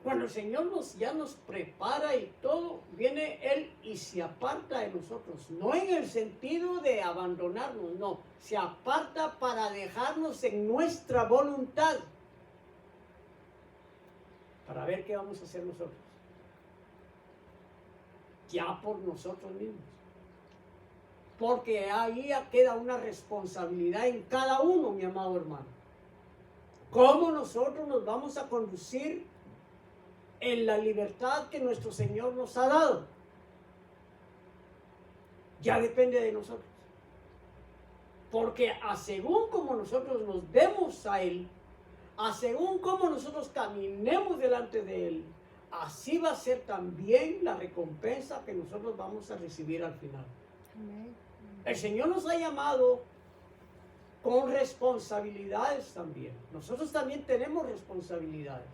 Cuando el Señor ya nos prepara y todo, viene Él y se aparta de nosotros. No en el sentido de abandonarnos, no. Se aparta para dejarnos en nuestra voluntad. Para ver qué vamos a hacer nosotros. Ya por nosotros mismos. Porque ahí queda una responsabilidad en cada uno, mi amado hermano. ¿Cómo nosotros nos vamos a conducir en la libertad que nuestro Señor nos ha dado? Ya depende de nosotros. Porque a según como nosotros nos demos a Él, a según como nosotros caminemos delante de Él, así va a ser también la recompensa que nosotros vamos a recibir al final. Amén. El Señor nos ha llamado con responsabilidades también. Nosotros también tenemos responsabilidades.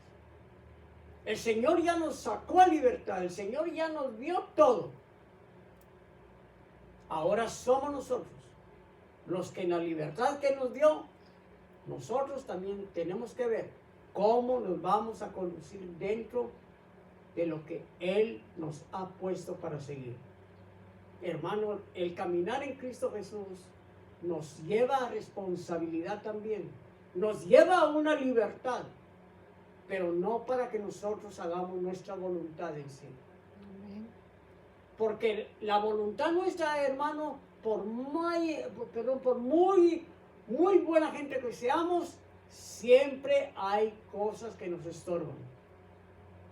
El Señor ya nos sacó a libertad, el Señor ya nos dio todo. Ahora somos nosotros los que en la libertad que nos dio, nosotros también tenemos que ver cómo nos vamos a conducir dentro de lo que Él nos ha puesto para seguir. Hermano, el caminar en Cristo Jesús nos lleva a responsabilidad también, nos lleva a una libertad, pero no para que nosotros hagamos nuestra voluntad en sí. Amén. Porque la voluntad nuestra, hermano, por muy buena gente que seamos, siempre hay cosas que nos estorban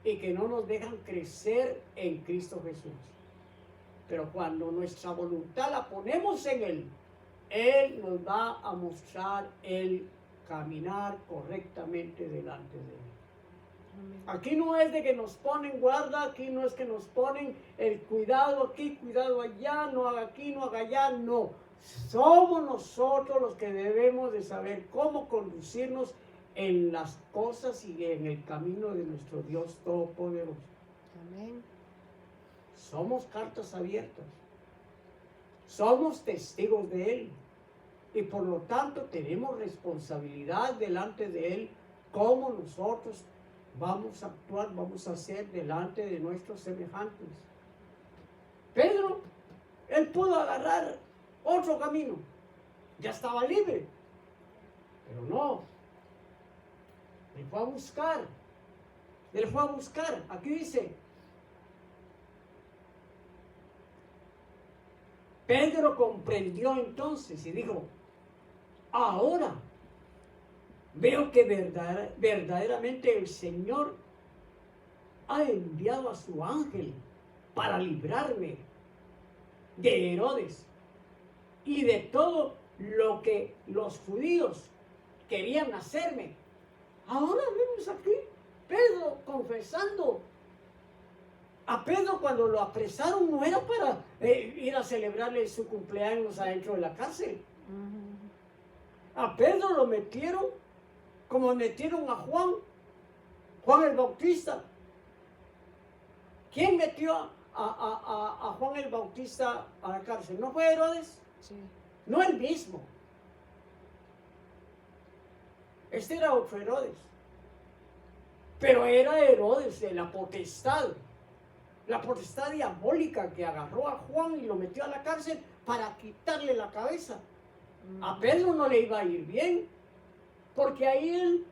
y que no nos dejan crecer en Cristo Jesús. Pero cuando nuestra voluntad la ponemos en Él nos va a mostrar el caminar correctamente delante de Él. Amén. Aquí no es de que nos ponen guarda, aquí no es que nos ponen el cuidado aquí, cuidado allá, no haga aquí, no haga allá, no. Somos nosotros los que debemos de saber cómo conducirnos en las cosas y en el camino de nuestro Dios Todopoderoso. Amén. Somos cartas abiertas. Somos testigos de Él. Y por lo tanto tenemos responsabilidad delante de Él cómo nosotros vamos a actuar, vamos a hacer delante de nuestros semejantes. Pedro, él pudo agarrar otro camino. Ya estaba libre. Pero no. Él fue a buscar. Él fue a buscar. Aquí dice, Pedro comprendió entonces y dijo, ahora veo que verdaderamente el Señor ha enviado a su ángel para librarme de Herodes y de todo lo que los judíos querían hacerme. Ahora vemos aquí Pedro confesando. A Pedro cuando lo apresaron no era para ir a celebrarle su cumpleaños adentro de la cárcel. A Pedro lo metieron como metieron a Juan el Bautista. ¿Quién metió a Juan el Bautista a la cárcel? ¿No fue Herodes? Sí. No él mismo. Este era otro Herodes. Pero era Herodes de la potestad diabólica que agarró a Juan y lo metió a la cárcel para quitarle la cabeza. A Pedro no le iba a ir bien, porque ahí él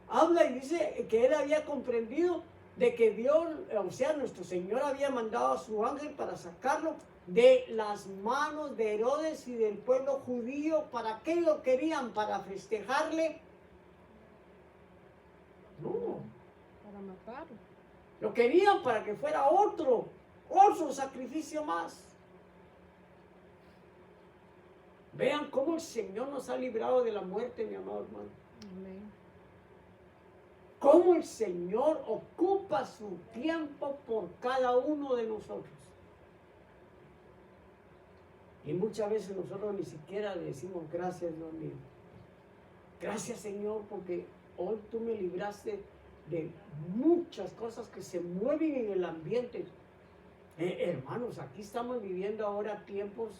habla y dice que él había comprendido de que Dios, o sea, nuestro Señor había mandado a su ángel para sacarlo de las manos de Herodes y del pueblo judío. ¿Para qué lo querían? ¿Para festejarle? No. Para matarlo. Lo querían para que fuera otro sacrificio más. Vean cómo el Señor nos ha librado de la muerte, mi amado hermano. Amén. Cómo el Señor ocupa su tiempo por cada uno de nosotros. Y muchas veces nosotros ni siquiera le decimos gracias, Dios mío. Gracias, Señor, porque hoy tú me libraste de muchas cosas que se mueven en el ambiente. Hermanos, aquí estamos viviendo ahora tiempos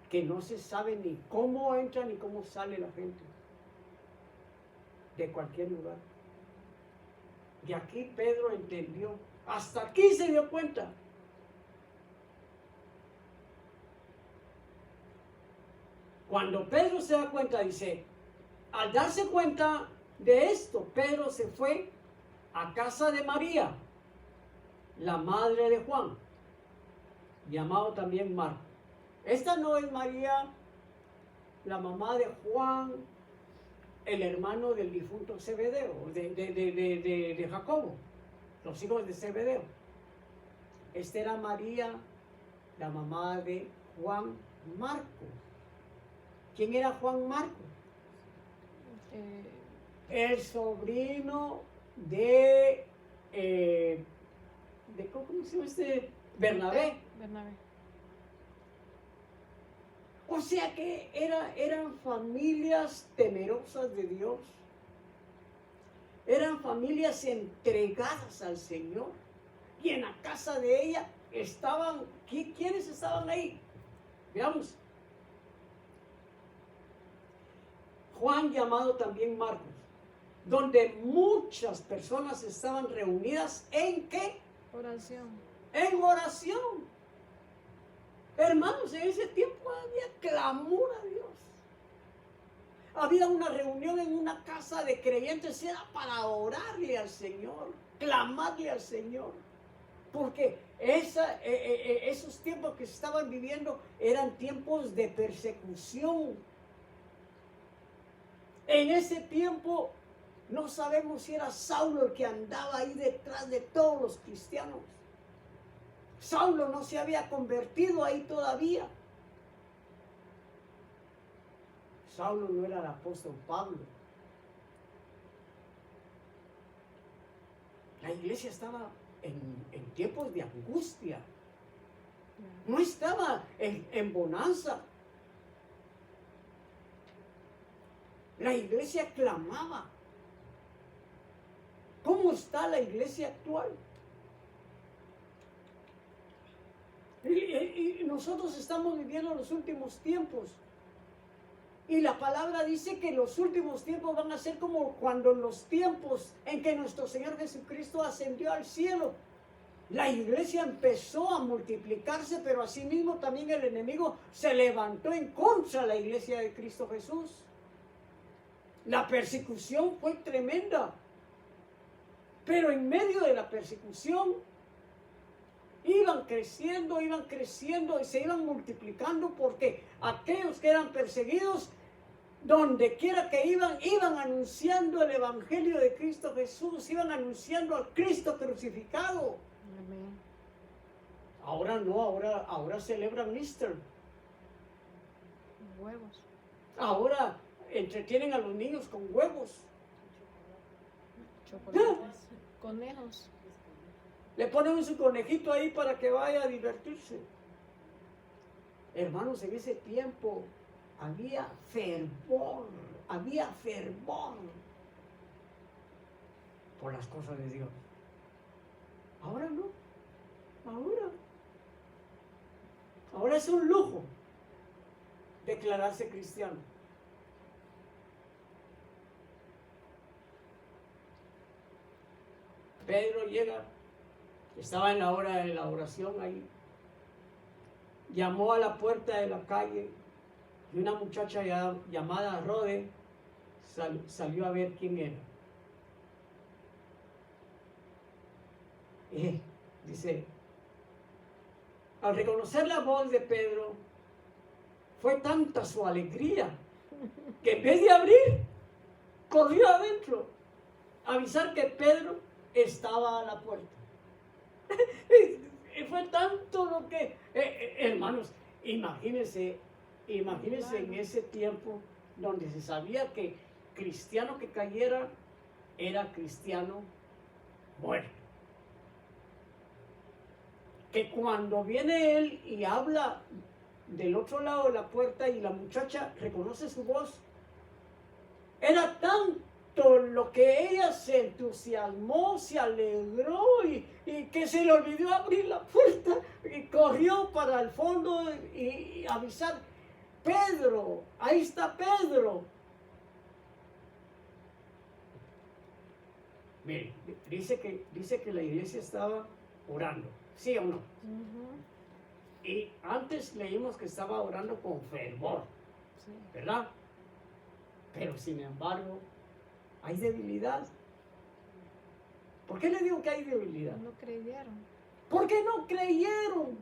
que no se sabe ni cómo entra ni cómo sale la gente de cualquier lugar. Y aquí Pedro entendió, hasta aquí se dio cuenta. Cuando Pedro se da cuenta, dice, al darse cuenta de esto, Pedro se fue a casa de María, la madre de Juan, llamado también Marcos. Esta no es María, la mamá de Juan, el hermano del difunto Zebedeo, de Jacobo, los hijos de Zebedeo. Esta era María, la mamá de Juan Marcos. ¿Quién era Juan Marcos? El sobrino ¿cómo se llama Bernabé. Bernabé. O sea que eran familias temerosas de Dios. Eran familias entregadas al Señor. Y en la casa de ella estaban, ¿quiénes estaban ahí? Veamos. Juan, llamado también Marcos, donde muchas personas estaban reunidas ¿en qué? Oración. En oración. Hermanos, en ese tiempo había clamor a Dios. había una reunión en una casa de creyentes, era para orarle al Señor, clamarle al Señor. Porque esos tiempos que se estaban viviendo eran tiempos de persecución. En ese tiempo no sabemos si era Saulo el que andaba ahí detrás de todos los cristianos. Saulo no se había convertido ahí todavía. Saulo no era el apóstol Pablo. La iglesia estaba en tiempos de angustia. No estaba en bonanza. La iglesia clamaba. ¿Cómo está la iglesia actual? Y nosotros estamos viviendo los últimos tiempos. Y la palabra dice que los últimos tiempos van a ser como cuando en los tiempos en que nuestro Señor Jesucristo ascendió al cielo. La iglesia empezó a multiplicarse, pero asimismo también el enemigo se levantó en contra de la iglesia de Cristo Jesús. La persecución fue tremenda. Pero en medio de la persecución iban creciendo y se iban multiplicando, porque aquellos que eran perseguidos, donde quiera que iban anunciando el evangelio de Cristo Jesús, iban anunciando al Cristo crucificado. Amén. Ahora no, ahora celebran Easter. Huevos. Ahora entretienen a los niños con huevos. Chocolates. Conejos. Le ponen su conejito ahí para que vaya a divertirse. Hermanos, en ese tiempo había fervor por las cosas de Dios. Ahora no, ahora es un lujo declararse cristiano. Pedro llega, estaba en la hora de la oración ahí, llamó a la puerta de la calle y una muchacha llamada Rode salió a ver quién era. Y dice, al reconocer la voz de Pedro, fue tanta su alegría que en vez de abrir, corrió adentro a avisar que Pedro estaba a la puerta. Y fue tanto lo que, hermanos, imagínense en ese tiempo donde se sabía que cristiano que cayera era cristiano muerto. Que cuando viene él y habla del otro lado de la puerta y la muchacha reconoce su voz, era tanto lo que ella se entusiasmó, se alegró y que se le olvidó abrir la puerta y corrió para el fondo y avisar: Pedro, ahí está Pedro. Mire, dice que la iglesia estaba orando, ¿sí o no? Y antes leímos que estaba orando con fervor, Sí. ¿verdad? Pero sin embargo, hay debilidad. ¿Por qué le digo que hay debilidad? No creyeron. Porque no creyeron.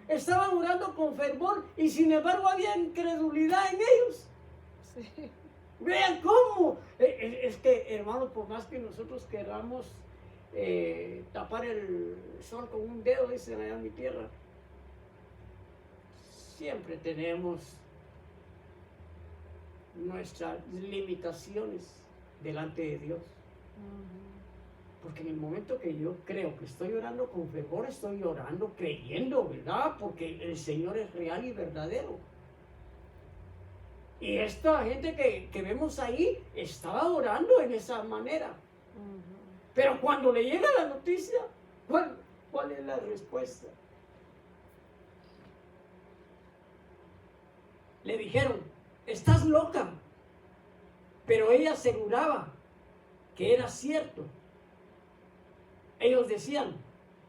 Estaban orando con fervor y sin embargo había incredulidad en ellos. Sí. Vean cómo. Es que, hermanos, por más que nosotros queramos tapar el sol con un dedo, dicen allá en mi tierra, siempre tenemos nuestras limitaciones delante de Dios. Porque en el momento que yo creo que estoy orando con fervor, estoy orando creyendo, ¿verdad? Porque el Señor es real y verdadero. Y esta gente que vemos ahí estaba orando en esa manera. Pero cuando le llega la noticia, ¿cuál es la respuesta? Le dijeron: estás loca. Pero ella aseguraba que era cierto. Ellos decían: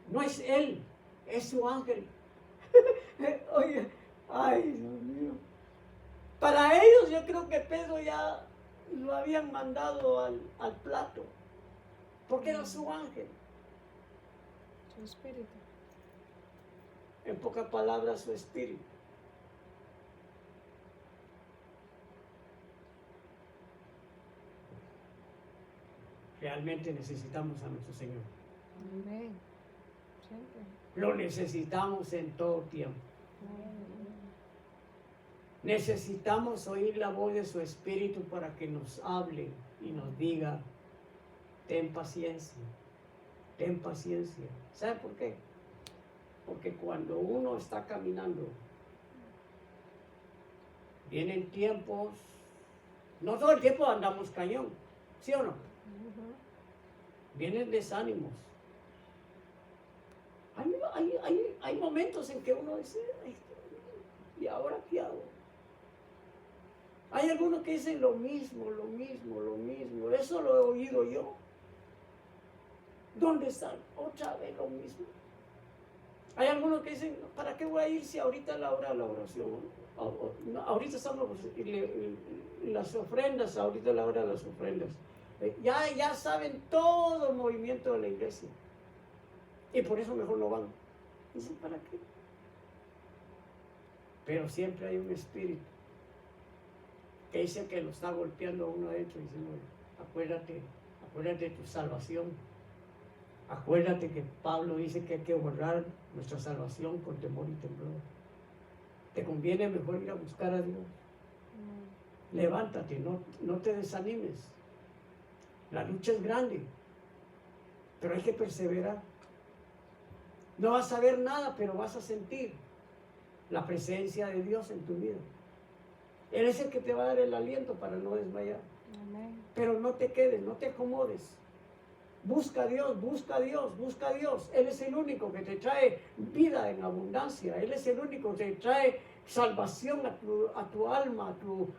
no es él, es su ángel. Oye, ay, Dios mío. Para ellos yo creo que Pedro ya lo habían mandado al plato, porque era su ángel. Su espíritu. En pocas palabras, su espíritu. Realmente necesitamos a nuestro Señor. Amén. Siempre. Lo necesitamos en todo tiempo. Necesitamos oír la voz de su espíritu para que nos hable y nos diga, ten paciencia, ten paciencia. ¿Sabe por qué? Porque cuando uno está caminando, vienen tiempos, no todo el tiempo andamos cañón, ¿sí o no? Vienen desánimos. Hay momentos en que uno dice, "Ay, ¿y ahora qué hago?" Hay algunos que dicen lo mismo. Eso lo he oído yo. ¿Dónde están? Otra vez lo mismo. Hay algunos que dicen, ¿para qué voy a ir si ahorita es la hora de la oración? Ahorita estamos en las ofrendas, ahorita es la hora de las ofrendas. Ya saben todo el movimiento de la iglesia. Y por eso mejor no van. Dicen, ¿para qué? Pero siempre hay un espíritu que dice que lo está golpeando a uno adentro, diciendo, acuérdate de tu salvación. Acuérdate que Pablo dice que hay que guardar nuestra salvación con temor y temblor. Te conviene mejor ir a buscar a Dios. Levántate, no te desanimes. La lucha es grande, pero hay que perseverar. No vas a ver nada, pero vas a sentir la presencia de Dios en tu vida. Él es el que te va a dar el aliento para no desmayar. Amén. Pero no te quedes, no te acomodes. Busca a Dios, busca a Dios, busca a Dios. Él es el único que te trae vida en abundancia. Él es el único que te trae salvación a tu alma,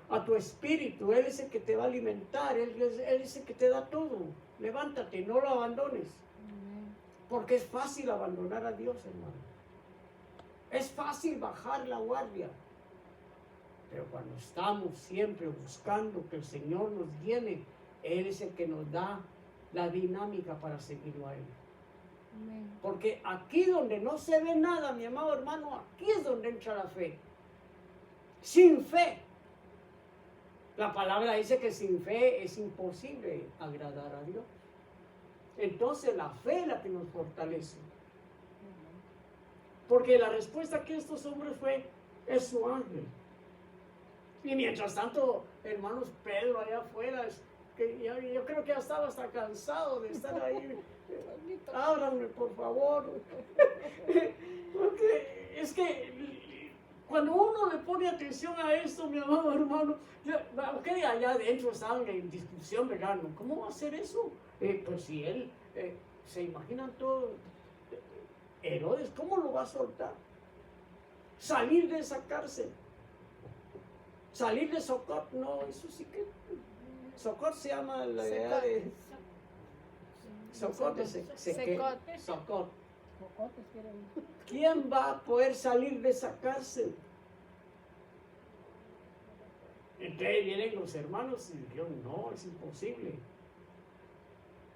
a tu espíritu. Él es el que te va a alimentar. Él es el que te da todo. Levántate, no lo abandones. Amén. Porque es fácil abandonar a Dios, hermano. Es fácil bajar la guardia. Pero cuando estamos siempre buscando que el Señor nos llene, Él es el que nos da la dinámica para seguirlo a Él. Amén. Porque aquí donde no se ve nada, mi amado hermano, aquí es donde entra la fe. Sin fe. La palabra dice que sin fe es imposible agradar a Dios. Entonces la fe es la que nos fortalece. Porque la respuesta que estos hombres es su ángel. Y mientras tanto, hermanos, Pedro allá afuera, que yo creo que ya estaba hasta cansado de estar ahí. Ábranme, por favor. Porque es que cuando uno le pone atención a esto, mi amado hermano, allá adentro estaban en discusión, ¿verdad? ¿Cómo va a hacer eso? Pues si él, se imaginan todo. Herodes, ¿cómo lo va a soltar? Salir de esa cárcel. Salir de Socot, no, eso sí que... Socot se llama la idea de... Socot es Socot. ¿Quién va a poder salir de esa cárcel? Entonces vienen los hermanos y dijeron, no, es imposible.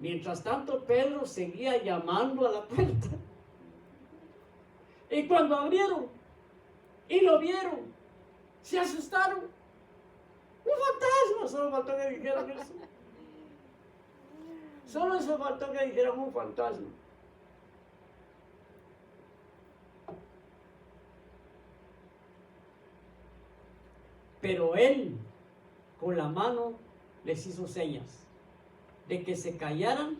Mientras tanto, Pedro seguía llamando a la puerta. Y cuando abrieron y lo vieron, se asustaron. Un fantasma. Solo faltó que dijeran eso. Solo eso faltó que dijeran un fantasma. Pero él, con la mano, les hizo señas de que se callaran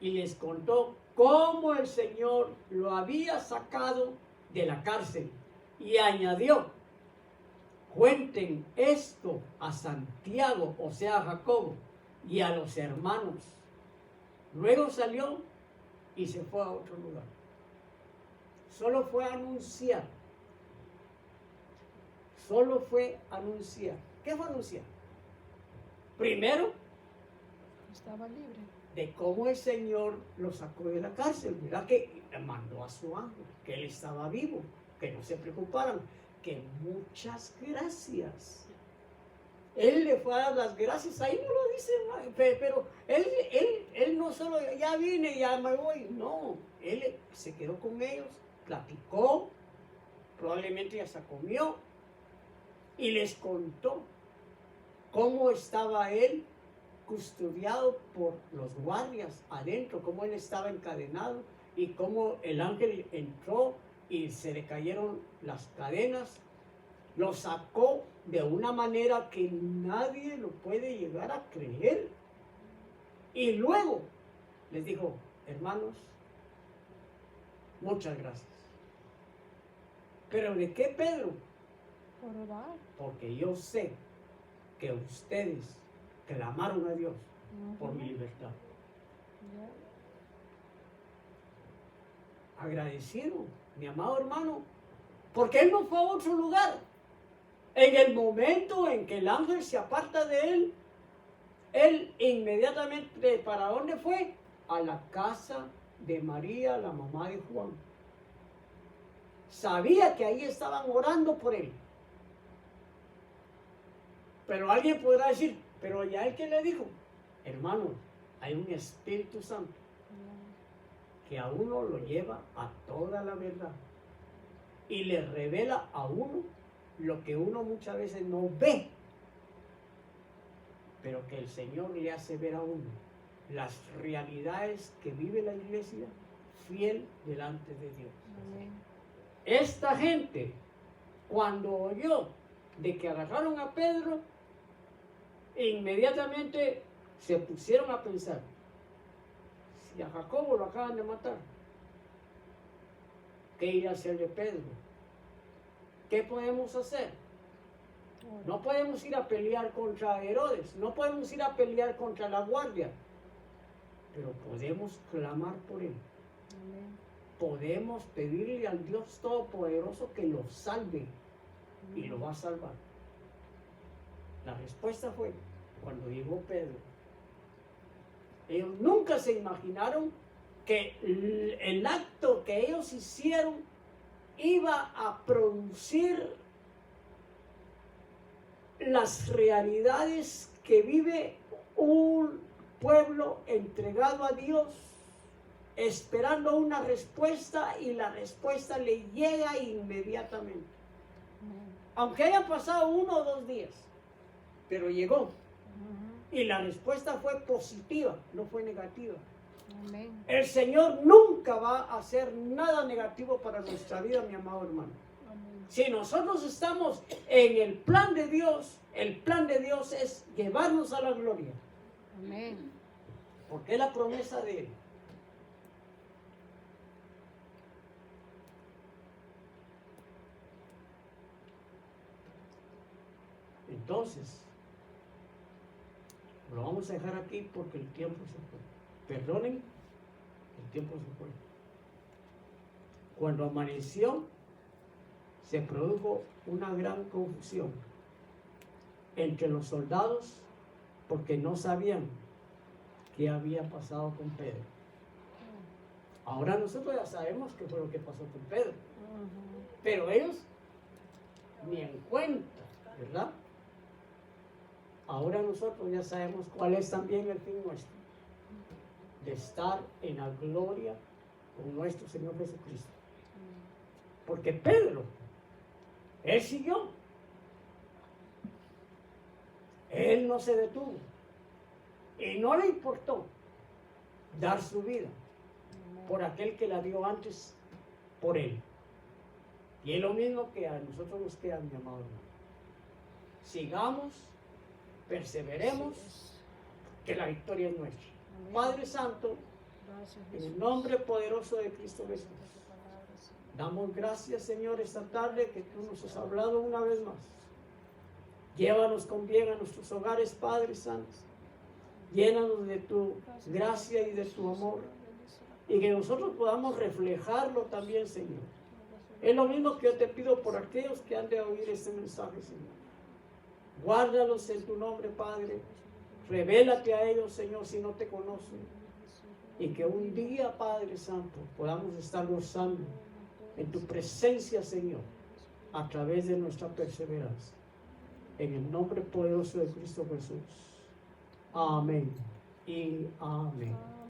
y les contó cómo el Señor lo había sacado de la cárcel. Y añadió, cuenten esto a Santiago, o sea, a Jacobo, y a los hermanos. Luego salió y se fue a otro lugar. Solo fue a anunciar. Solo fue a anunciar. ¿Qué fue a anunciar? Primero, Estaba libre. de cómo el Señor lo sacó de la cárcel. ¿Verdad? Que mandó a su ángel, que él estaba vivo, que no se preocuparan, que muchas gracias. Él le fue a dar las gracias, ahí no lo dice, pero él no solo ya vine, ya me voy, no, él se quedó con ellos, platicó, probablemente ya se comió y les contó cómo estaba él custodiado por los guardias adentro, cómo él estaba encadenado y cómo el ángel entró y se le cayeron las cadenas, lo sacó de una manera que nadie lo puede llegar a creer. Y luego les dijo, hermanos, muchas gracias. ¿Pero de qué, Pedro? Por orar. Porque yo sé que ustedes clamaron a Dios por mi libertad. Agradecido, mi amado hermano, porque él no fue a otro lugar. En el momento en que el ángel se aparta de él inmediatamente, ¿para dónde fue? A la casa de María, la mamá de Juan. Sabía que ahí estaban orando por él. Pero alguien podrá decir, pero ya el que le dijo, hermano, hay un Espíritu Santo que a uno lo lleva a toda la verdad y le revela a uno lo que uno muchas veces no ve, pero que el Señor le hace ver a uno las realidades que vive la iglesia fiel delante de Dios. Amén. Esta gente, cuando oyó de que agarraron a Pedro, inmediatamente se pusieron a pensar, si a Jacobo lo acaban de matar, ¿qué irá a hacer de Pedro? ¿Qué podemos hacer? No podemos ir a pelear contra Herodes, no podemos ir a pelear contra la guardia, pero podemos clamar por él. Amén. Podemos pedirle al Dios Todopoderoso que lo salve y lo va a salvar. La respuesta fue cuando llegó Pedro. Ellos nunca se imaginaron que el acto que ellos hicieron iba a producir las realidades que vive un pueblo entregado a Dios, esperando una respuesta, y la respuesta le llega inmediatamente. Aunque haya pasado 1 o 2 días, pero llegó. Y la respuesta fue positiva, no fue negativa. Amén. El Señor nunca va a hacer nada negativo para nuestra vida, mi amado hermano. Amén. Si nosotros estamos en el plan de Dios, el plan de Dios es llevarnos a la gloria, Amén. porque es la promesa de Él. Entonces, lo vamos a dejar aquí porque el tiempo se fue. Perdonen, el tiempo se fue. Cuando amaneció, se produjo una gran confusión entre los soldados porque no sabían qué había pasado con Pedro. Ahora nosotros ya sabemos qué fue lo que pasó con Pedro, pero ellos ni en cuenta, ¿verdad? Ahora nosotros ya sabemos cuál es también el fin nuestro, de estar en la gloria con nuestro Señor Jesucristo. Porque Pedro, él siguió, él no se detuvo y no le importó dar su vida por aquel que la dio antes por él. Y es lo mismo que a nosotros nos queda, mi amado hermano. Sigamos, perseveremos, que la victoria es nuestra. Amén. Padre Santo, Gracias, en Jesús. el nombre poderoso de Cristo Jesús, damos gracias, Señor, esta tarde que tú nos has hablado una vez más. Llévanos con bien a nuestros hogares, Padre Santo. Llénanos de tu gracia y de tu amor, y que nosotros podamos reflejarlo también, Señor. Es lo mismo que yo te pido por aquellos que han de oír este mensaje, Señor. Guárdalos en tu nombre, Padre. Revélate a ellos, Señor, si no te conocen. Y que un día, Padre Santo, podamos estar gozando en tu presencia, Señor, a través de nuestra perseverancia. En el nombre poderoso de Cristo Jesús. Amén y amén.